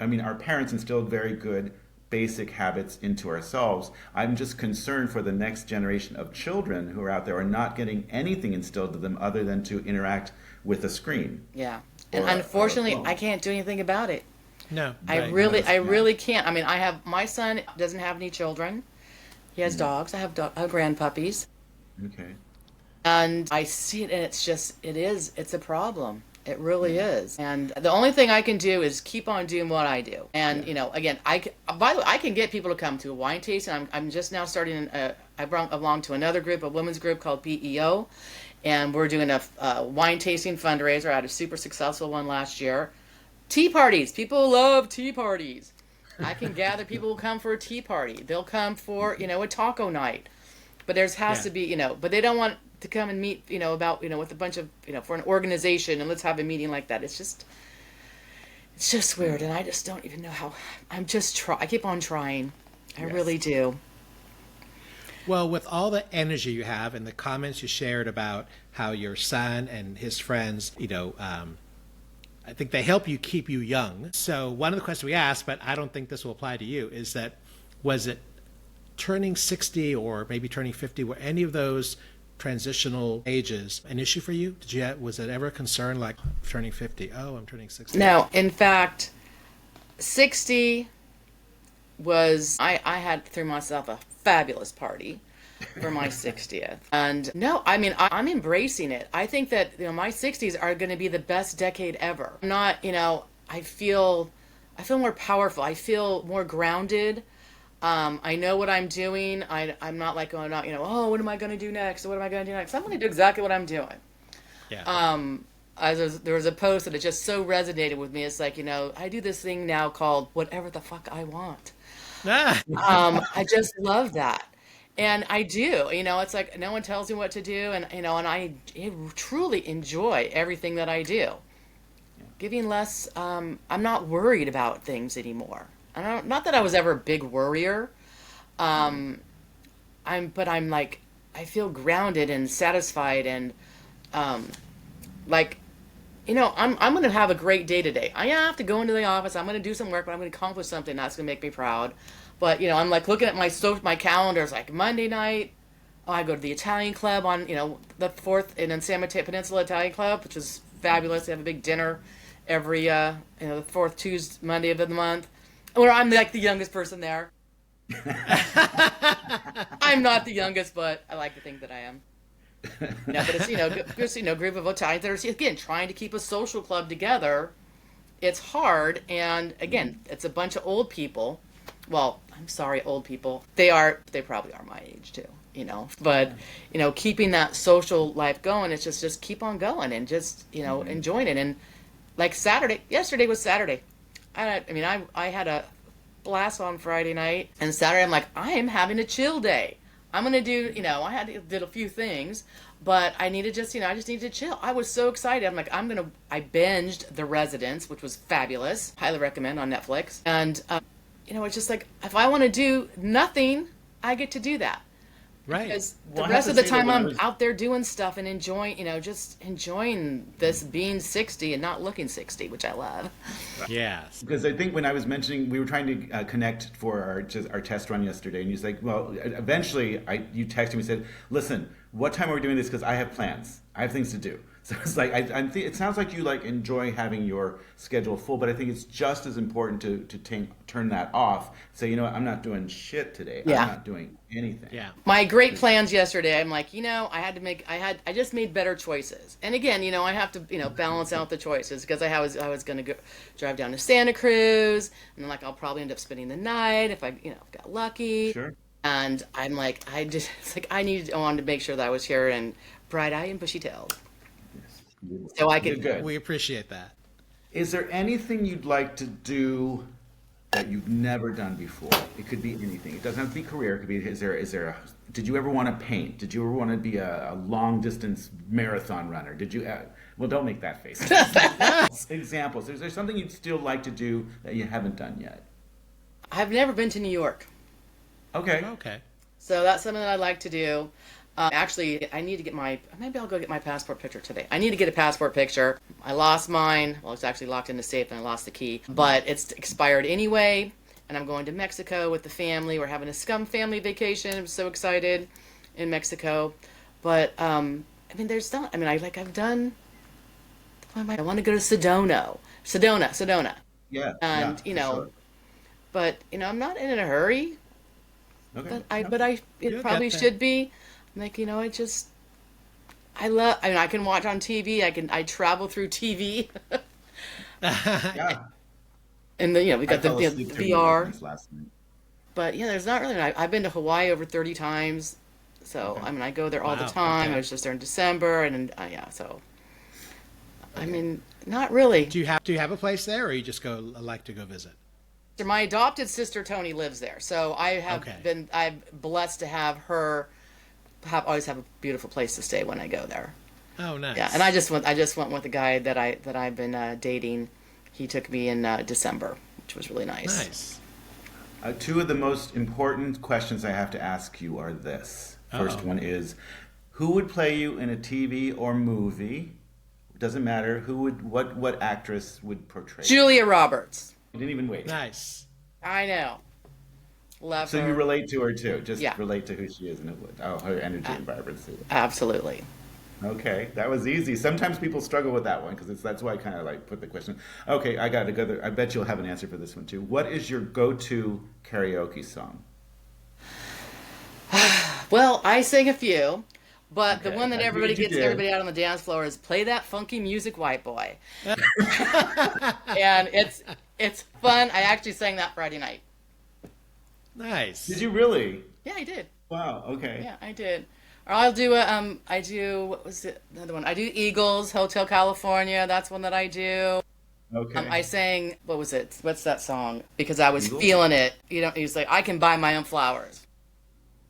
A: our parents instilled very good basic habits into ourselves. I'm just concerned for the next generation of children who are out there are not getting anything instilled to them other than to interact with a screen.
C: Yeah. And
A: Or a
C: unfortunately,
A: phone.
C: I can't do anything about it.
B: No.
C: I
B: right.
C: really can't. I mean, my son doesn't have any children. He has dogs. I have grandpuppies.
A: Okay.
C: And I see it, and it's a problem. It really is. And the only thing I can do is keep on doing what I do. And, again, by the way, I can get people to come to a wine tasting. I'm just now starting, I belong to another group, a women's group called PEO. And we're doing a wine tasting fundraiser. I had a super successful one last year. Tea parties. People love tea parties. I can gather people who come for a tea party. They'll come for, a taco night. But has to be, but they don't want to come and meet, about, with a bunch of, for an organization and let's have a meeting like that. It's just weird. And I just don't even know how. I keep on trying. I really do.
B: Well, with all the energy you have and the comments you shared about how your son and his friends, I think they help you keep you young. So one of the questions we asked, but I don't think this will apply to you, is that was it turning 60 or maybe turning 50? Were any of those transitional ages an issue for you? Was it ever a concern like turning 50? Oh, I'm turning 60.
C: No, in fact, 60 was, I threw myself a fabulous party for my 60th. And no, I mean, I'm embracing it. I think that, my 60s are going to be the best decade ever. I'm not, I feel more powerful. I feel more grounded. I know what I'm doing. I'm not like going out, oh, what am I going to do next? What am I going to do next? I'm going to do exactly what I'm doing.
B: Yeah.
C: There was a post that it just so resonated with me. It's like, I do this thing now called whatever the fuck I want. I just love that. And I do, it's like no one tells me what to do. And, and I truly enjoy everything that I do. Giving less, I'm not worried about things anymore. Not that I was ever a big worrier. I'm like, I feel grounded and satisfied and, I'm going to have a great day today. I have to go into the office. I'm going to do some work, but I'm going to accomplish something that's going to make me proud. But, I'm like looking at my calendar. It's like Monday night. Oh, I go to the Italian club on, the 4th in San Mateo Peninsula Italian Club, which is fabulous. They have a big dinner every, the 4th Tuesday, Monday of the month. Where I'm like the youngest person there. I'm not the youngest, but I like to think that I am. No, but it's, group of Italians that are, again, trying to keep a social club together it's hard. And again, it's a bunch of old people. Well, I'm sorry, old people. They probably are my age too, but, keeping that social life going, it's just keep on going and just, enjoying it. And like yesterday was Saturday. I had a blast on Friday night, and Saturday I'm like, I am having a chill day. I'm going to do, did a few things, but I needed I just needed to chill. I was so excited. I'm like, I binged The Residence, which was fabulous. Highly recommend on Netflix. And, it's just like, if I want to do nothing, I get to do that.
B: Right.
C: Because the rest of the time I'm out there doing stuff and enjoying, just enjoying this being 60 and not looking 60, which I love.
B: Yes.
A: Because I think when I was mentioning, we were trying to connect for our test run yesterday, and you was like, well, eventually you texted me and said, listen, what time are we doing this? Because I have plans. I have things to do. So it's like, it sounds like you enjoy having your schedule full, but I think it's just as important to turn that off. Say, I'm not doing shit today.
C: Yeah.
A: I'm not doing anything.
B: Yeah.
C: My great plans yesterday, I'm like, I just made better choices. And again, I have to, balance out the choices, because I was going to drive down to Santa Cruz, and then I'll probably end up spending the night if I, got lucky.
A: Sure.
C: And I'm like, I wanted to make sure that I was here and bright-eyed and bushy-tailed. So I could.
A: Good.
B: We appreciate that.
A: Is there anything you'd like to do that you've never done before? It could be anything. It doesn't have to be career. It could be, did you ever want to paint? Did you ever want to be a long distance marathon runner? Did you, well, don't make that face. Examples. Is there something you'd still like to do that you haven't done yet?
C: I've never been to New York.
A: Okay.
B: Okay.
C: So that's something that I'd like to do. Actually, I need to maybe I'll go get my passport picture today. I need to get a passport picture. I lost mine. Well, it's actually locked in the safe and I lost the key. But it's expired anyway. And I'm going to Mexico with the family. We're having a scum family vacation. I'm so excited in Mexico. But, there's not, I've done, I want to go to Sedona.
A: Yeah.
C: And,
A: sure.
C: but, I'm not in a hurry.
A: Okay.
C: It probably should be. I can watch on TV. I travel through TV.
A: Yeah.
C: And then, we got the VR.
A: Last night.
C: But there's not really. I've been to Hawaii over 30 times. So,
A: Okay.
C: I go there all the
B: Wow,
C: time.
B: okay.
C: I was just there in December. And so, not really.
B: Do you have a place there, or you just like to go visit?
C: My adopted sister, Tony, lives there. So I'm blessed to have her always have a beautiful place to stay when I go there.
B: Oh, nice.
C: Yeah, and I just went with the guy that I've been dating. He took me in December, which was really nice.
B: Nice.
A: Two of the most important questions I have to ask you are this. First one is, who would play you in a TV or movie? Doesn't matter. What actress would portray you?
C: Julia Roberts.
A: You didn't even wait.
B: Nice.
C: I know. Love
A: So
C: her.
A: you relate to her too. Just
C: Yeah.
A: relate to who she is and her energy and vibrancy.
C: Absolutely.
A: Okay, that was easy. Sometimes people struggle with that one because that's why I kind of put the question. Okay, I got to go there. I bet you'll have an answer for this one too. What is your go-to karaoke song?
C: Well, I sing a few, but the
A: Okay,
C: one that
A: I
C: everybody
A: figured you
C: gets
A: did.
C: everybody out on the dance floor is "Play That Funky Music, White Boy," and it's fun. I actually sang that Friday night.
B: Nice.
A: Did you really?
C: Yeah, I did.
A: Wow. Okay.
C: Yeah, I did. Or I'll do what was it? Another one. I do Eagles, Hotel California. That's one that I do.
A: Okay.
C: I sang, what was it? What's that song? Because I was
A: Eagles?
C: feeling it. He's like, I can buy my own flowers.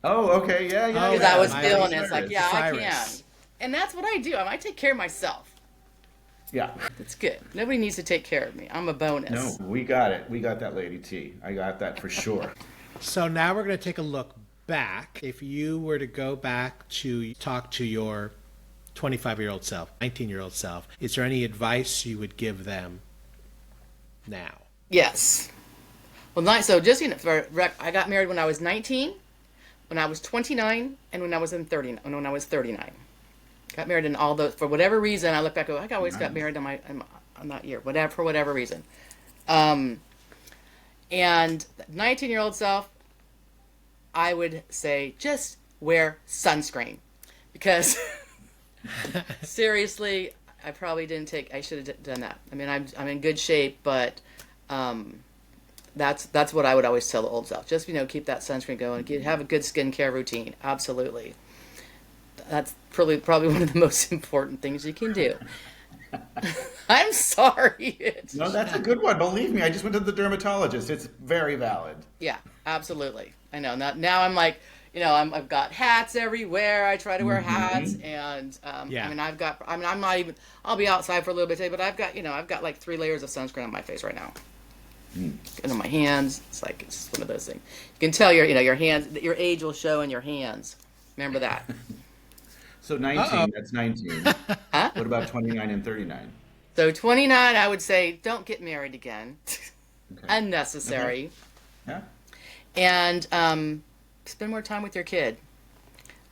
A: Oh, okay. Yeah.
B: Oh,
C: Because
B: yeah,
C: I was
B: Miley
C: feeling it. It's like,
B: Cyrus.
C: yeah, I
B: Cyrus.
C: can. And that's what I do. I take care of myself.
A: Yeah.
C: It's good. Nobody needs to take care of me. I'm a bonus.
A: No, we got it. We got that, Lady T. I got that for sure.
B: So now we're going to take a look back. If you were to go back to talk to your 25-year-old self, 19-year-old self, is there any advice you would give them now?
C: Yes. Well, so just I got married when I was 19, when I was 29, and when I was 39. Got married in all those. For whatever reason, I look back. I always got married on that year. For whatever reason. And 19-year-old self, I would say just wear sunscreen, because seriously, I probably didn't take. I should have done that. I mean, I'm in good shape, but that's what I would always tell the old self. Just keep that sunscreen going. Have a good skincare routine. Absolutely. That's probably one of the most important things you can do. I'm sorry.
A: No, that's a good one. Believe me, I just went to the dermatologist. It's very valid.
C: Yeah, absolutely. I know. Now I'm like, I've got hats everywhere. I try to wear hats, and
B: Yeah.
C: I mean, I'm not even. I'll be outside for a little bit today, but I've got like 3 layers of sunscreen on my face right now, and on my hands. It's one of those things. You can tell your hands. Your age will show in your hands. Remember that.
A: So 19,
B: Uh-oh.
A: that's 19.
C: Huh?
A: What about 29 and 39?
C: So 29, I would say, don't get married again.
A: Okay.
C: Unnecessary.
A: Yeah.
C: And spend more time with your kid.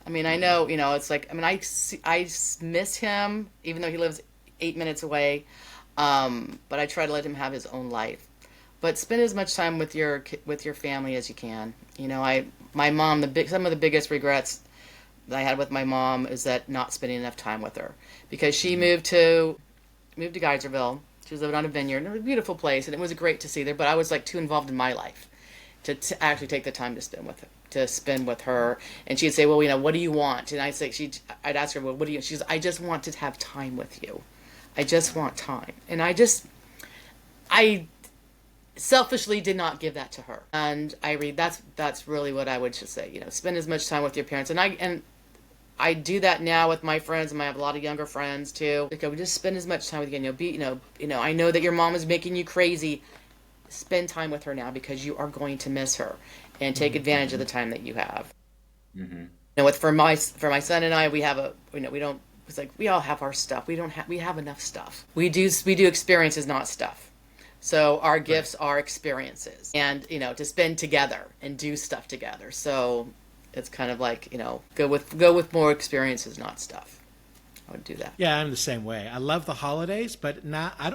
C: I mean, I know, it's like, I mean, I miss him, even though he lives 8 minutes away. But I try to let him have his own life. But spend as much time with your family as you can. My mom, some of the biggest regrets that I had with my mom is that not spending enough time with her, because she moved to Geyserville. She was living on a vineyard. It was a beautiful place, and it was great to see there. But I was like too involved in my life to actually take the time to spend with her. And she'd say, "Well, what do you want?" And I'd ask her, "Well, what do you?" She's, "I just want to have time with you. I just want time." And I selfishly did not give that to her. And that's really what I would just say. Spend as much time with your parents. And I do that now with my friends, and I have a lot of younger friends too. We just spend as much time with you. I know that your mom is making you crazy. Spend time with her now, because you are going to miss her, and take advantage of the time that you have. Mm-hmm. For my son and I, we have we don't. It's like we all have our stuff. We have enough stuff. We do experiences, not stuff. So our gifts are experiences, and to spend together and do stuff together. So it's kind of like go with more experiences, not stuff. I would do that.
B: Yeah, I'm the same way. I love the holidays, but I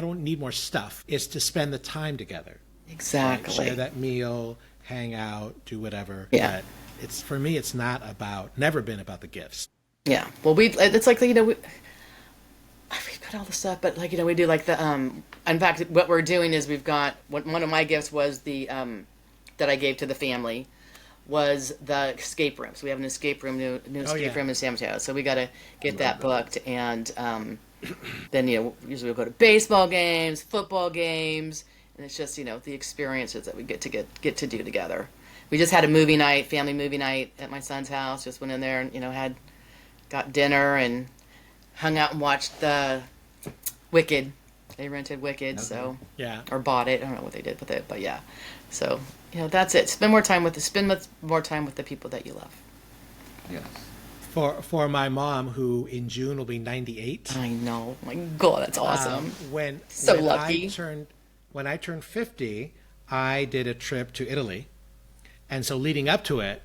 B: don't need more stuff. It's to spend the time together.
C: Exactly.
B: Right? Share that meal, hang out, do whatever.
C: Yeah.
B: But for me, it's never been about the gifts.
C: Yeah. Well, it's like we got all the stuff, but we do like the in fact, what we're doing is we've got one of my gifts was the that I gave to the family was the escape room. So we have an escape room, new escape room in San Mateo. So we got to get that booked, and then usually we'll go to baseball games, football games, and it's just the experiences that we get to do together. We just had a family movie night at my son's house. Just went in there and got dinner and hung out and watched the Wicked. They rented Wicked, so
B: Yeah.
C: or bought it. I don't know what they did with it, but yeah. So that's it. Spend more time with the people that you love.
A: Yes.
B: For my mom, who in June will be 98.
C: I know. My God, that's awesome.
B: When
C: Lucky.
B: When I turned 50, I did a trip to Italy, and so leading up to it,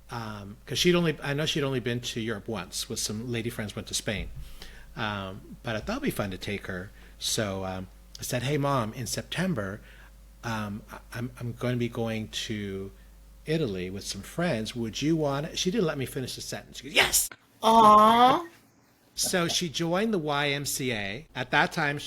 B: because I know she'd only been to Europe once with some lady friends, went to Spain, but I thought it'd be fun to take her. So I said, "Hey, Mom, in September, I'm going to be going to Italy with some friends. Would you want it?" She didn't let me finish the sentence. She goes, "Yes."
C: Aww.
B: So she joined the YMCA. At that time,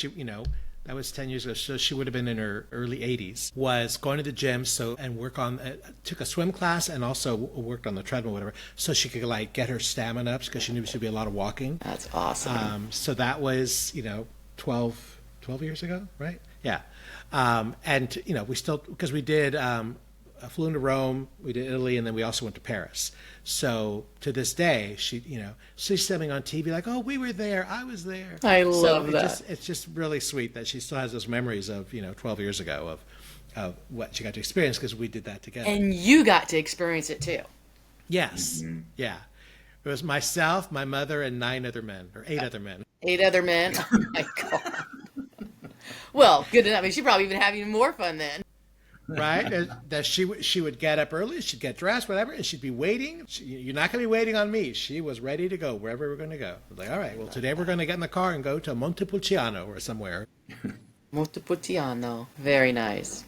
B: that was 10 years ago, so she would have been in her early 80s, was going to the gym took a swim class and also worked on the treadmill, whatever, so she could get her stamina up, because she knew she'd be a lot of walking.
C: That's awesome.
B: So that was, 12 years ago, right? Yeah. And, we still, because we did, I flew into Rome, we did Italy, and then we also went to Paris. So to this day, she's sitting on TV like, "Oh, we were there, I was there."
C: I love that.
B: It's just really sweet that she still has those memories of 12 years ago of what she got to experience, because we did that together.
C: And you got to experience it too.
B: Yes, yeah. It was myself, my mother, and 8 other men.
C: 8 other men. Oh my God. Well, good enough. I mean, she probably even have even more fun then.
B: Right? That she would get up early, she'd get dressed, whatever, and she'd be waiting. You're not going to be waiting on me. She was ready to go wherever we're going to go. I was like, all right, well, today we're going to get in the car and go to Montepulciano or somewhere.
C: Montepulciano. Very nice.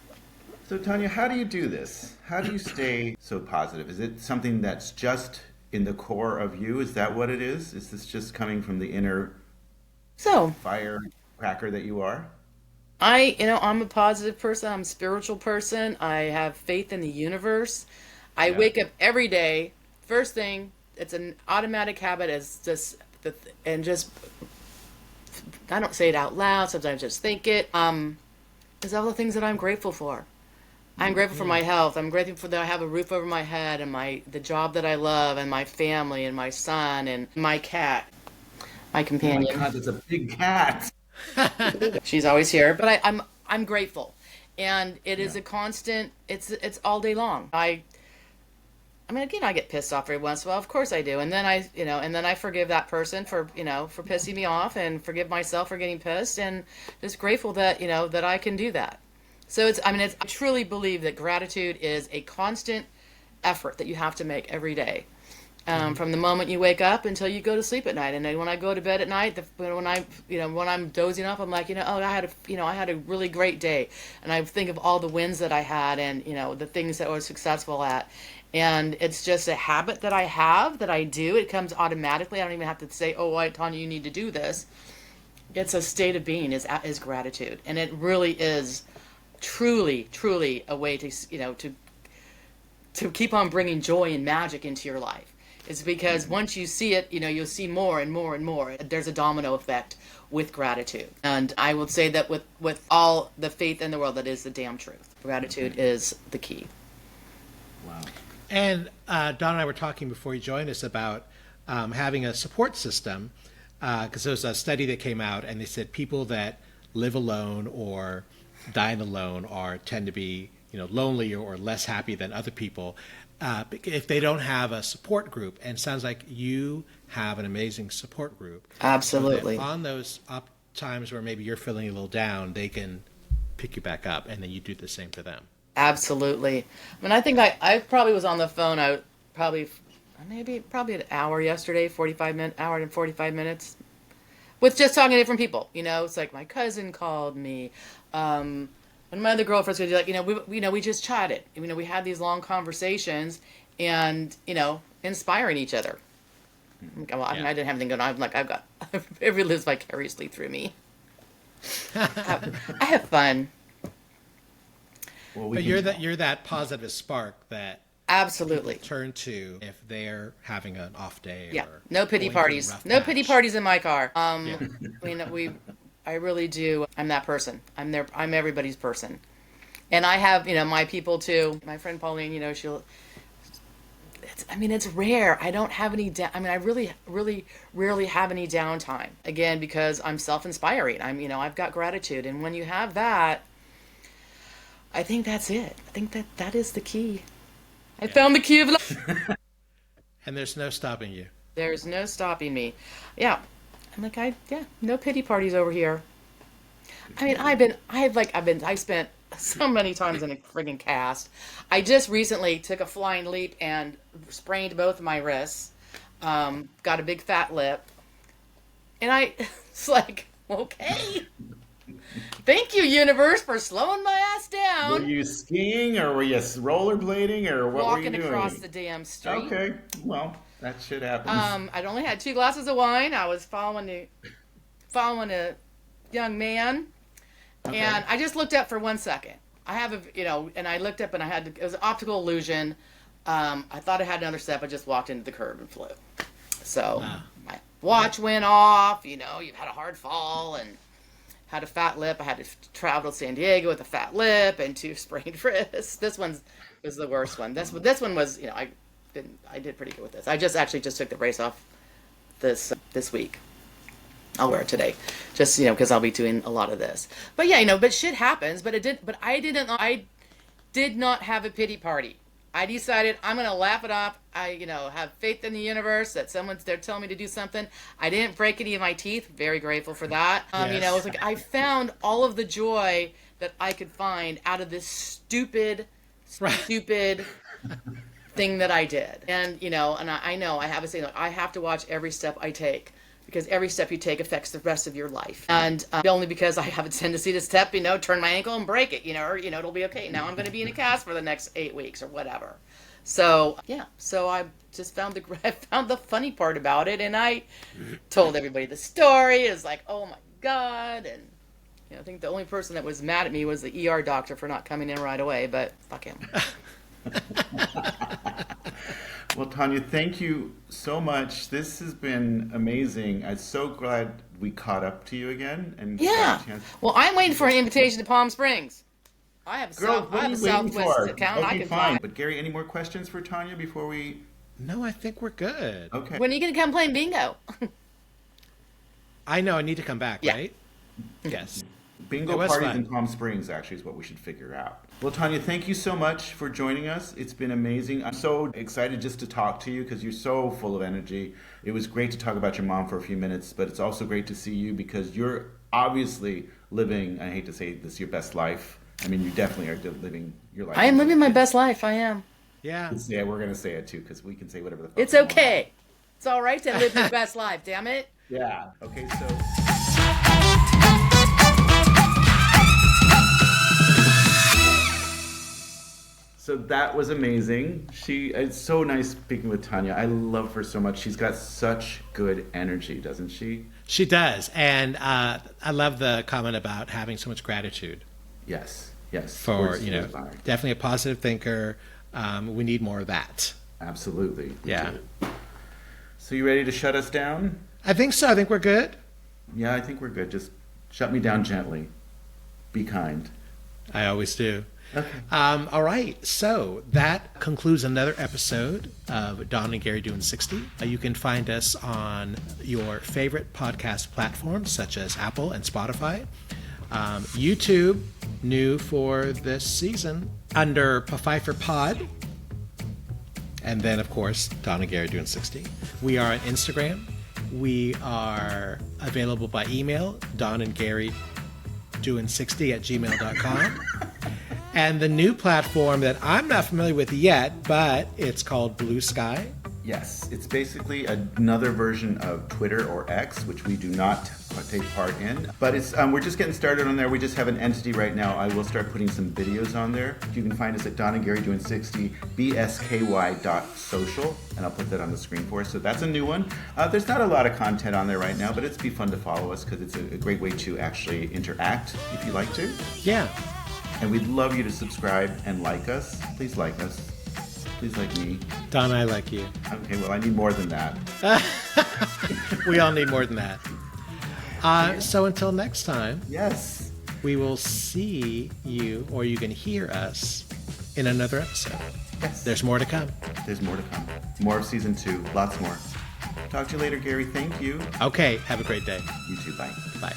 A: So Tanya, how do you do this? How do you stay so positive? Is it something that's just in the core of you? Is that what it is? Is this just coming from the inner
C: So
A: firecracker that you are.
C: I'm a positive person. I'm a spiritual person. I have faith in the universe. I
A: Yeah.
C: wake up every day. First thing, it's an automatic habit. Is just and just I don't say it out loud. Sometimes I just think it. Is all the things that I'm grateful for. I'm grateful for my health. I'm grateful for that I have a roof over my head and the job that I love and my family and my son and my cat, my
A: Oh my
C: companion.
A: God, that's a big cat.
C: She's always here, but I'm grateful, and it is
A: Yeah.
C: a constant. It's all day long. I mean, again, I get pissed off every once in a while. Of course I do, and then I forgive that person for for pissing me off, and forgive myself for getting pissed, and just grateful that that I can do that. So I truly believe that gratitude is a constant effort that you have to make every day. From the moment you wake up until you go to sleep at night. And then when I go to bed at night, when I'm dozing off, I'm like, oh, I had a really great day, and I think of all the wins that I had, and the things that I was successful at, and it's just a habit that I have that I do. It comes automatically. I don't even have to say, oh, Tanya, you need to do this. It's a state of being is gratitude, and it really is truly, truly a way to to keep on bringing joy and magic into your life. Is because once you see it, you'll see more and more and more. There's a domino effect with gratitude. And I would say that with all the faith in the world, that is the damn truth. Gratitude is the key.
A: Wow.
B: And Don and I were talking before you joined us about having a support system, because there was a study that came out, and they said people that live alone or dine alone are tend to be lonelier or less happy than other people if they don't have a support group. And it sounds like you have an amazing support group.
C: Absolutely.
B: So that on those up times where maybe you're feeling a little down, they can pick you back up, and then you do the same for them.
C: Absolutely. I mean, I think I probably was on the phone. I probably an hour yesterday, 45 minutes with just talking to different people. It's like my cousin called me. And my other girlfriends would be like, we just chatted. We had these long conversations, and inspiring each other. Well, I mean, I didn't have anything going on. I'm like, it really lives vicariously through me. I have fun.
A: Well,
B: But you're that positive spark that
C: Absolutely.
B: turn to if they're having an off day.
C: Yeah.
B: Or
C: No pity
B: going through a
C: parties.
B: rough
C: No pity
B: patch.
C: parties in my car.
B: Yeah.
C: I really do. I'm that person. I'm everybody's person. And I have, my people too. My friend Pauline, it's rare. I don't have any, I really, really rarely have any downtime. Again, because I'm self-inspiring. I've got gratitude. And when you have that, I think that's it. I think that is the key. I found the key of life.
B: And there's no stopping you.
C: There's no stopping me. Yeah. I'm like, no pity parties over here. I mean, I spent so many times in a friggin' cast. I just recently took a flying leap and sprained both of my wrists. Got a big fat lip. And it's like, okay. Thank you, universe, for slowing my ass
A: were
C: down.
A: you skiing or were you rollerblading or what were you
C: Walking
A: doing?
C: across the damn street.
A: Okay, well, that shit happens.
C: I'd only had 2 glasses of wine. I was following a young man,
A: Okay.
C: and I just looked up for 1 second. I have and I looked up and it was an optical illusion. I thought I had another step. I just walked into the curb and flew. So my watch went off. You've had a hard fall and had a fat lip. I had to travel to San Diego with a fat lip and 2 sprained wrists. This one was the worst one. This one was, I did pretty good with this. I just took the brace off this week. I'll wear it today, just because I'll be doing a lot of this. But yeah, but shit happens. But I did not have a pity party. I decided I'm gonna laugh it off. I have faith in the universe that someone's there telling me to do something. I didn't break any of my teeth. Very grateful for that.
B: Yes.
C: It's like I found all of the joy that I could find out of this stupid thing that I did. And I know I have a saying, like, I have to watch every step I take, because every step you take affects the rest of your life. And only because I have a tendency to step, turn my ankle and break it, or it'll be okay. Now I'm going to be in a cast for the next 8 weeks or whatever. So yeah, so I just found I found the funny part about it, and I told everybody the story. It was like, oh my God, and I think the only person that was mad at me was the ER doctor for not coming in right away, but fuck him.
A: Well, Tanya, thank you so much. This has been amazing. I'm so glad we caught up to you again. And
C: Yeah.
A: got a chance.
C: Well, I'm waiting for an invitation to Palm Springs. I have
A: Girl,
C: South,
A: what
C: I
A: are
C: have a
A: you waiting
C: Southwest
A: for?
C: account. I
A: Okay,
C: can
A: fine.
C: fly.
A: But Gary, any more questions for Tanya before we?
B: No, I think we're good.
A: Okay.
C: When are you gonna come play bingo?
B: I know I need to come back,
C: Yeah.
B: right? Yes.
A: Bingo
B: It was
A: parties
B: fun.
A: in Palm Springs actually is what we should figure out. Well, Tanya, thank you so much for joining us. It's been amazing. I'm so excited just to talk to you because you're so full of energy. It was great to talk about your mom for a few minutes, but it's also great to see you because you're obviously living, I hate to say this, your best life. I mean, you definitely are living your life.
C: I am living my best life. I am.
B: Yeah.
A: Yeah, we're going to say it too because we can say whatever the fuck
C: It's
A: we want.
C: okay. It's all right to live your best life. Damn it.
A: Yeah. Okay, so. So that was amazing. It's so nice speaking with Tanya. I love her so much. She's got such good energy, doesn't she?
B: She does. And I love the comment about having so much gratitude
A: Yes. Yes.
B: for,
A: Words to live by.
B: definitely a positive thinker. We need more of that.
A: Absolutely. We
B: Yeah.
A: do. So you ready to shut us down?
B: I think so. I think we're good.
A: Yeah, I think we're good. Just shut me down gently. Be kind.
B: I always do.
A: Okay.
B: All right, so that concludes another episode of Don and Gary Doing 60. You can find us on your favorite podcast platforms such as Apple and Spotify. YouTube, new for this season, under Pfeiffer Pod. And then, of course, Don and Gary Doing 60. We are on Instagram. We are available by email, donandgarydoing60@gmail.com. And the new platform that I'm not familiar with yet, but it's called Blue Sky.
A: Yes, it's basically another version of Twitter or X, which we do not take part in. But it's we're just getting started on there. We just have an entity right now. I will start putting some videos on there. You can find us at Don and Gary Doing 60 bsky.social, and I'll put that on the screen for us. So that's a new one. There's not a lot of content on there right now, but it's be fun to follow us because it's a great way to actually interact if you like to.
B: Yeah.
A: And we'd love you to subscribe and like us. Please like us. Please like me.
B: Don, I like you.
A: Okay, well, I need more than that.
B: We all need more than that. So until next time,
A: Yes.
B: we will see you, or you can hear us, in another episode.
A: Yes.
B: There's more to come.
A: There's more to come. More of season 2. Lots more. Talk to you later, Gary. Thank you.
B: Okay, have a great day.
A: You too. Bye.
B: Bye.